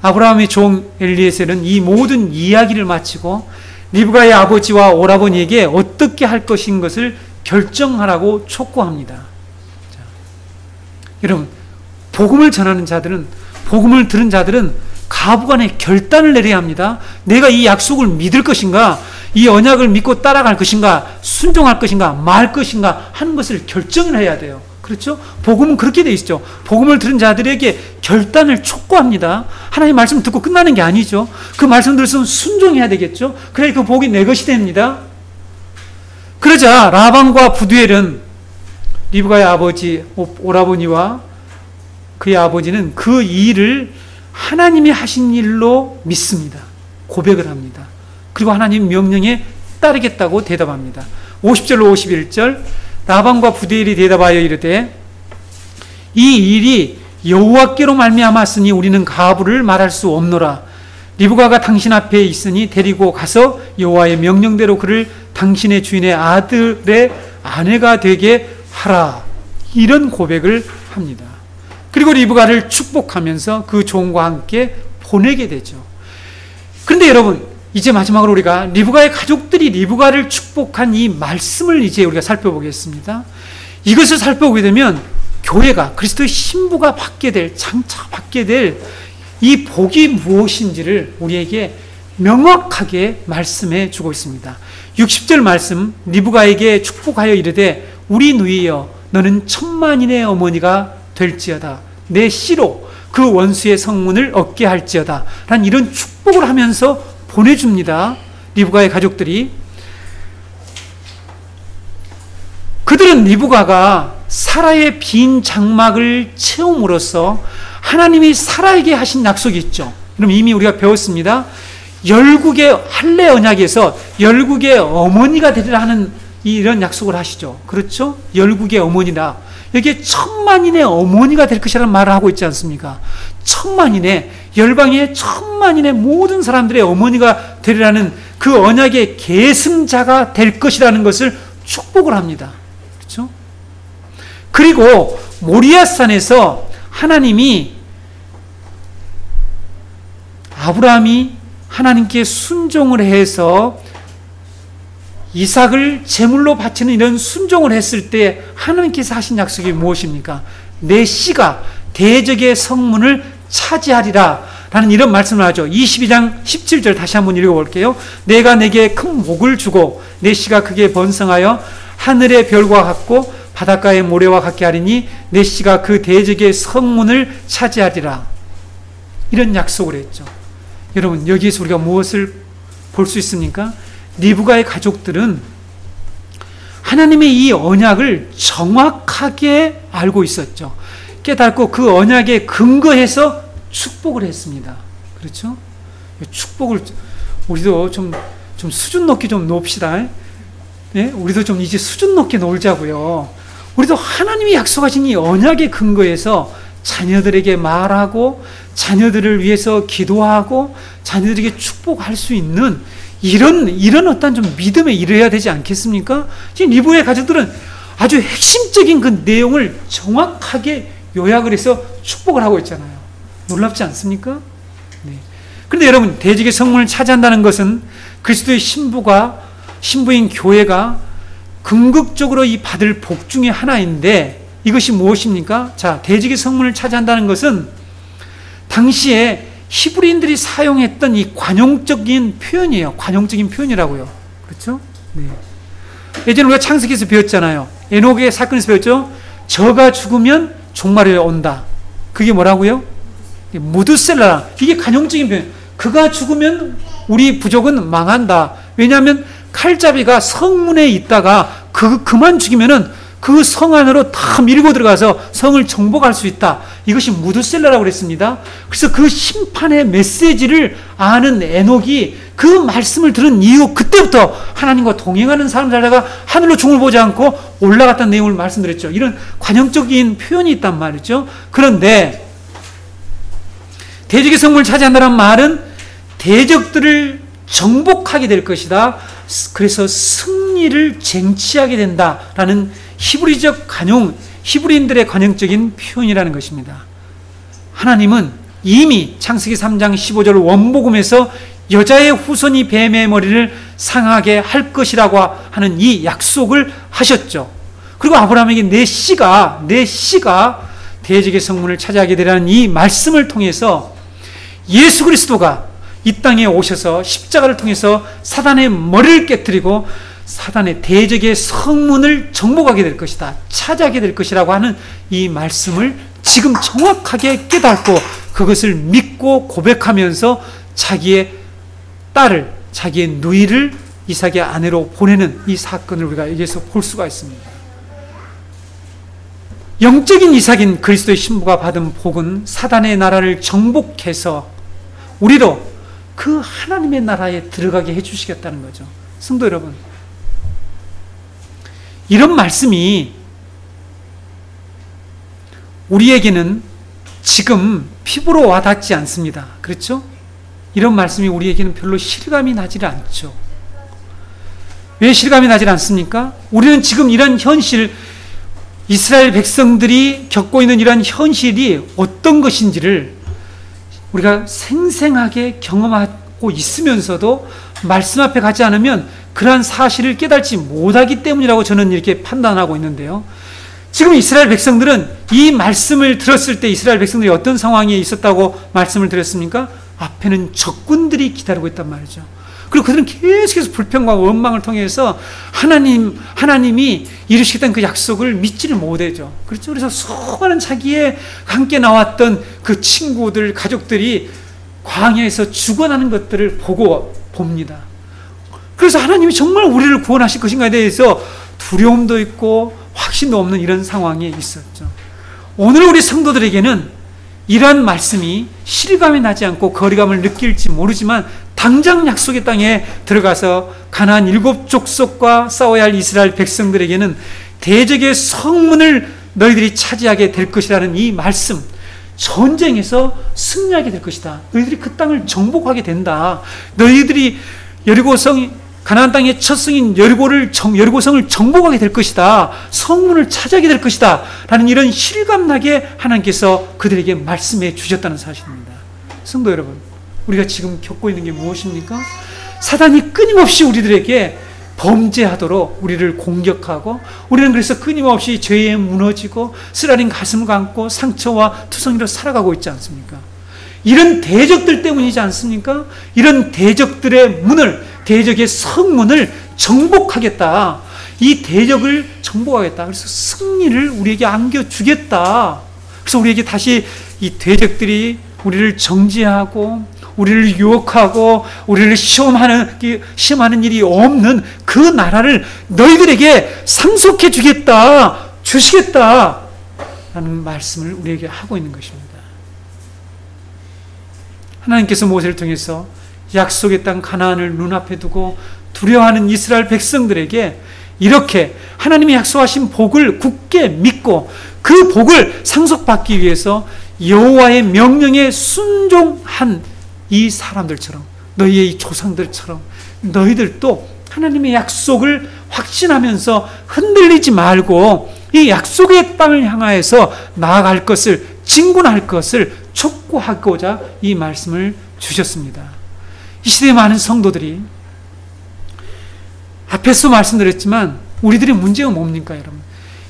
아브라함의 종 엘리에셀은 이 모든 이야기를 마치고 리브가의 아버지와 오라버니에게 어떻게 할 것인 것을 결정하라고 촉구합니다. 자, 여러분, 복음을 전하는 자들은, 복음을 들은 자들은 가부간에 결단을 내려야 합니다. 내가 이 약속을 믿을 것인가, 이 언약을 믿고 따라갈 것인가, 순종할 것인가, 말 것인가 하는 것을 결정을 해야 돼요. 그렇죠? 복음은 그렇게 돼 있죠. 복음을 들은 자들에게 결단을 촉구합니다. 하나님 말씀 듣고 끝나는 게 아니죠. 그 말씀 들었으면 순종해야 되겠죠. 그래야 그 복이 내 것이 됩니다. 그러자 라반과 부두엘은 리브가의 아버지 오라버니와 그의 아버지는 그 일을 하나님이 하신 일로 믿습니다. 고백을 합니다. 그리고 하나님 명령에 따르겠다고 대답합니다. 50절로 51절, 라반과 부두엘이 대답하여 이르되 이 일이 여호와께로 말미암았으니 우리는 가부를 말할 수 없노라. 리브가가 당신 앞에 있으니 데리고 가서 여호와의 명령대로 그를 당신의 주인의 아들의 아내가 되게 하라. 이런 고백을 합니다. 그리고 리브가를 축복하면서 그 종과 함께 보내게 되죠. 그런데 여러분, 이제 마지막으로 우리가 리브가의 가족들이 리브가를 축복한 이 말씀을 이제 우리가 살펴보겠습니다. 이것을 살펴보게 되면 교회가, 그리스도의 신부가 받게 될, 장차 받게 될 이 복이 무엇인지를 우리에게 명확하게 말씀해 주고 있습니다. 60절 말씀, 리브가에게 축복하여 이르되 우리 누이여 너는 천만인의 어머니가 될지어다. 내 씨로 그 원수의 성문을 얻게 할지어다. 라는 이런 축복을 하면서 보내줍니다. 리브가의 가족들이. 그들은 리브가가 사라의 빈 장막을 채움으로써 하나님이 사라에게 하신 약속이 있죠. 그럼 이미 우리가 배웠습니다. 열국의 할례 언약에서 열국의 어머니가 되리라 하는 이런 약속을 하시죠. 그렇죠? 열국의 어머니라. 여기에 천만인의 어머니가 될 것이라는 말을 하고 있지 않습니까? 천만인의, 열방의 천만인의 모든 사람들의 어머니가 되리라는 그 언약의 계승자가 될 것이라는 것을 축복을 합니다. 그렇죠? 그리고 모리아산에서 하나님이 아브라함이 하나님께 순종을 해서 이삭을 제물로 바치는 이런 순종을 했을 때 하나님께서 하신 약속이 무엇입니까? 내 씨가 대적의 성문을 차지하리라 라는 이런 말씀을 하죠. 22장 17절 다시 한번 읽어볼게요. 내가 내게 큰 복을 주고 내 씨가 크게 번성하여 하늘의 별과 같고 바닷가의 모래와 같게 하리니 내 씨가 그 대적의 성문을 차지하리라. 이런 약속을 했죠. 여러분, 여기에서 우리가 무엇을 볼 수 있습니까? 리브가의 가족들은 하나님의 이 언약을 정확하게 알고 있었죠. 깨닫고 그 언약에 근거해서 축복을 했습니다. 그렇죠? 축복을 우리도 좀 수준 높게 좀 놓읍시다. 네? 우리도 좀 이제 수준 높게 놀자고요. 우리도 하나님이 약속하신 이 언약에 근거해서 자녀들에게 말하고 자녀들을 위해서 기도하고 자녀들에게 축복할 수 있는 이런 어떤 좀 믿음에 이르러야 되지 않겠습니까? 지금 리브가의 가족들은 아주 핵심적인 그 내용을 정확하게 요약을 해서 축복을 하고 있잖아요. 놀랍지 않습니까? 네. 그런데 여러분, 대적의 성문을 차지한다는 것은 그리스도의 신부인 교회가 궁극적으로 이 받을 복 중에 하나인데, 이것이 무엇입니까? 자, 대적의 성문을 차지한다는 것은 당시에 히브리인들이 사용했던 이 관용적인 표현이에요. 관용적인 표현이라고요. 그렇죠? 네. 예전에 우리가 창세기에서 배웠잖아요. 에녹의 사건에서 배웠죠? 저가 죽으면 종말이 온다. 그게 뭐라고요? 무드셀라. 이게 관용적인 표현. 그가 죽으면 우리 부족은 망한다. 왜냐하면 칼잡이가 성문에 있다가 그만 죽이면은 그 성 안으로 다 밀고 들어가서 성을 정복할 수 있다. 이것이 무드셀라라고 그랬습니다. 그래서 그 심판의 메시지를 아는 에녹이 그 말씀을 들은 이후 그때부터 하나님과 동행하는 사람 살다가 하늘로 종을 보지 않고 올라갔다는 내용을 말씀드렸죠. 이런 관용적인 표현이 있단 말이죠. 그런데 대적의 성문을 차지한다는 말은 대적들을 정복하게 될 것이다. 그래서 승리를 쟁취하게 된다라는 히브리인들의 관용적인 표현이라는 것입니다. 하나님은 이미 창세기 3장 15절 원복음에서 여자의 후손이 뱀의 머리를 상하게 할 것이라고 하는 이 약속을 하셨죠. 그리고 아브라함에게 내 씨가 대적의 성문을 차지하게 되라는 이 말씀을 통해서 예수 그리스도가 이 땅에 오셔서 십자가를 통해서 사단의 머리를 깨뜨리고 사단의 대적의 성문을 정복하게 될 것이다. 차지하게 될 것이라고 하는 이 말씀을 지금 정확하게 깨닫고 그것을 믿고 고백하면서 자기의 딸을, 자기의 누이를 이삭의 아내로 보내는 이 사건을 우리가 여기에서 볼 수가 있습니다. 영적인 이삭인 그리스도의 신부가 받은 복은 사단의 나라를 정복해서 우리로 그 하나님의 나라에 들어가게 해주시겠다는 거죠. 성도 여러분, 이런 말씀이 우리에게는 지금 피부로 와닿지 않습니다. 그렇죠? 이런 말씀이 우리에게는 별로 실감이 나질 않죠. 왜 실감이 나질 않습니까? 우리는 지금 이런 현실, 이스라엘 백성들이 겪고 있는 이런 현실이 어떤 것인지를 우리가 생생하게 경험하고 있으면서도 말씀 앞에 가지 않으면 그러한 사실을 깨닫지 못하기 때문이라고 저는 이렇게 판단하고 있는데요. 지금 이스라엘 백성들은 이 말씀을 들었을 때 이스라엘 백성들이 어떤 상황에 있었다고 말씀을 드렸습니까? 앞에는 적군들이 기다리고 있단 말이죠. 그리고 그들은 계속해서 불평과 원망을 통해서 하나님이 이루시겠다는 그 약속을 믿지를 못하죠. 그렇죠? 그래서 수많은 자기의 함께 나왔던 그 친구들, 가족들이 광야에서 죽어나는 것들을 보고 봅니다. 그래서 하나님이 정말 우리를 구원하실 것인가에 대해서 두려움도 있고 확신도 없는 이런 상황에 있었죠. 오늘 우리 성도들에게는 이러한 말씀이 실감이 나지 않고 거리감을 느낄지 모르지만 당장 약속의 땅에 들어가서 가나안 7 족속과 싸워야 할 이스라엘 백성들에게는 대적의 성문을 너희들이 차지하게 될 것이라는 이 말씀, 전쟁에서 승리하게 될 것이다. 너희들이 그 땅을 정복하게 된다. 너희들이 가나안 땅의 첫 성인 여리고성을 정복하게 될 것이다. 성문을 차지하게 될 것이다. 라는 이런 실감나게 하나님께서 그들에게 말씀해 주셨다는 사실입니다. 성도 여러분, 우리가 지금 겪고 있는 게 무엇입니까? 사단이 끊임없이 우리들에게 범죄하도록 우리를 공격하고, 우리는 그래서 끊임없이 죄에 무너지고 쓰라린 가슴을 안고 상처와 투성이로 살아가고 있지 않습니까? 이런 대적들 때문이지 않습니까? 이런 대적들의 대적의 성문을 정복하겠다. 이 대적을 정복하겠다. 그래서 승리를 우리에게 안겨주겠다. 그래서 우리에게 다시 이 대적들이 우리를 정죄하고 우리를 유혹하고 우리를 시험하는 일이 없는 그 나라를 너희들에게 상속해 주시겠다 라는 말씀을 우리에게 하고 있는 것입니다. 하나님께서 모세를 통해서 약속의 땅 가나안을 눈앞에 두고 두려워하는 이스라엘 백성들에게 이렇게 하나님이 약속하신 복을 굳게 믿고 그 복을 상속받기 위해서 여호와의 명령에 순종한 이 사람들처럼, 너희의 이 조상들처럼 너희들도 하나님의 약속을 확신하면서 흔들리지 말고 이 약속의 땅을 향하여서 나아갈 것을, 진군할 것을 촉구하고자 이 말씀을 주셨습니다. 이 시대의 많은 성도들이, 앞에서 말씀드렸지만 우리들의 문제가 뭡니까 여러분?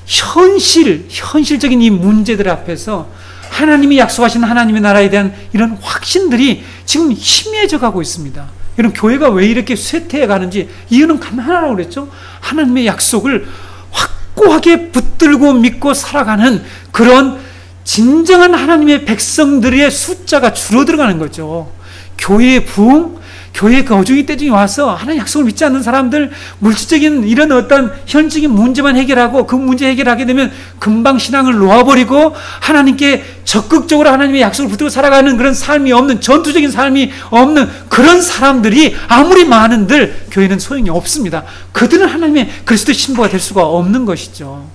현실적인 이 문제들 앞에서 하나님이 약속하신 하나님의 나라에 대한 이런 확신들이 지금 희미해져 가고 있습니다. 여러분, 교회가 왜 이렇게 쇠퇴해 가는지 이유는 하나라고 그랬죠. 하나님의 약속을 확고하게 붙들고 믿고 살아가는 그런 진정한 하나님의 백성들의 숫자가 줄어들어가는 거죠. 교회의 부흥, 교회의 거중이 때중에 와서 하나님 약속을 믿지 않는 사람들, 물질적인 이런 어떤 현적인 문제만 해결하고 그 문제 해결하게 되면 금방 신앙을 놓아버리고 하나님께 적극적으로 하나님의 약속을 붙들고 살아가는 그런 삶이 없는, 전투적인 삶이 없는 그런 사람들이 아무리 많은들 교회는 소용이 없습니다. 그들은 하나님의 그리스도의 신부가 될 수가 없는 것이죠.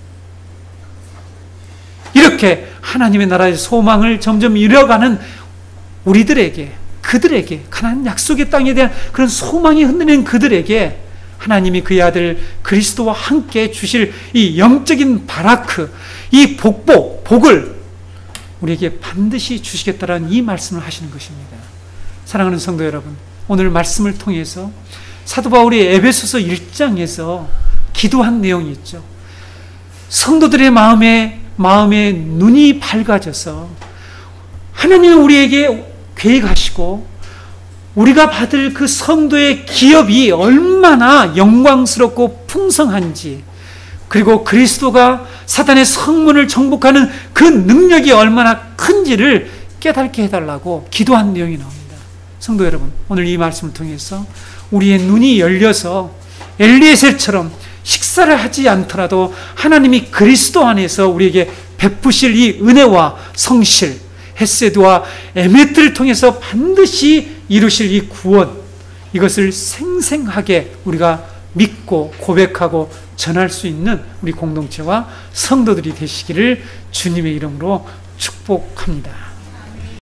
이렇게 하나님의 나라의 소망을 점점 잃어가는 그들에게 가나안 약속의 땅에 대한 그런 소망이 흔들리는 그들에게 하나님이 그의 아들 그리스도와 함께 주실 이 영적인 바라크, 이 복을 우리에게 반드시 주시겠다라는 이 말씀을 하시는 것입니다. 사랑하는 성도 여러분, 오늘 말씀을 통해서 사도 바울이 에베소서 1장에서 기도한 내용이 있죠. 성도들의 마음에 눈이 밝아져서 하나님이 우리에게 계획하시고 우리가 받을 그 성도의 기업이 얼마나 영광스럽고 풍성한지, 그리고 그리스도가 사단의 성문을 정복하는 그 능력이 얼마나 큰지를 깨닫게 해달라고 기도한 내용이 나옵니다. 성도 여러분, 오늘 이 말씀을 통해서 우리의 눈이 열려서 엘리에셀처럼 식사를 하지 않더라도 하나님이 그리스도 안에서 우리에게 베푸실 이 은혜와 성실, 헤세드와 에메트를 통해서 반드시 이루실 이 구원, 이것을 생생하게 우리가 믿고 고백하고 전할 수 있는 우리 공동체와 성도들이 되시기를 주님의 이름으로 축복합니다.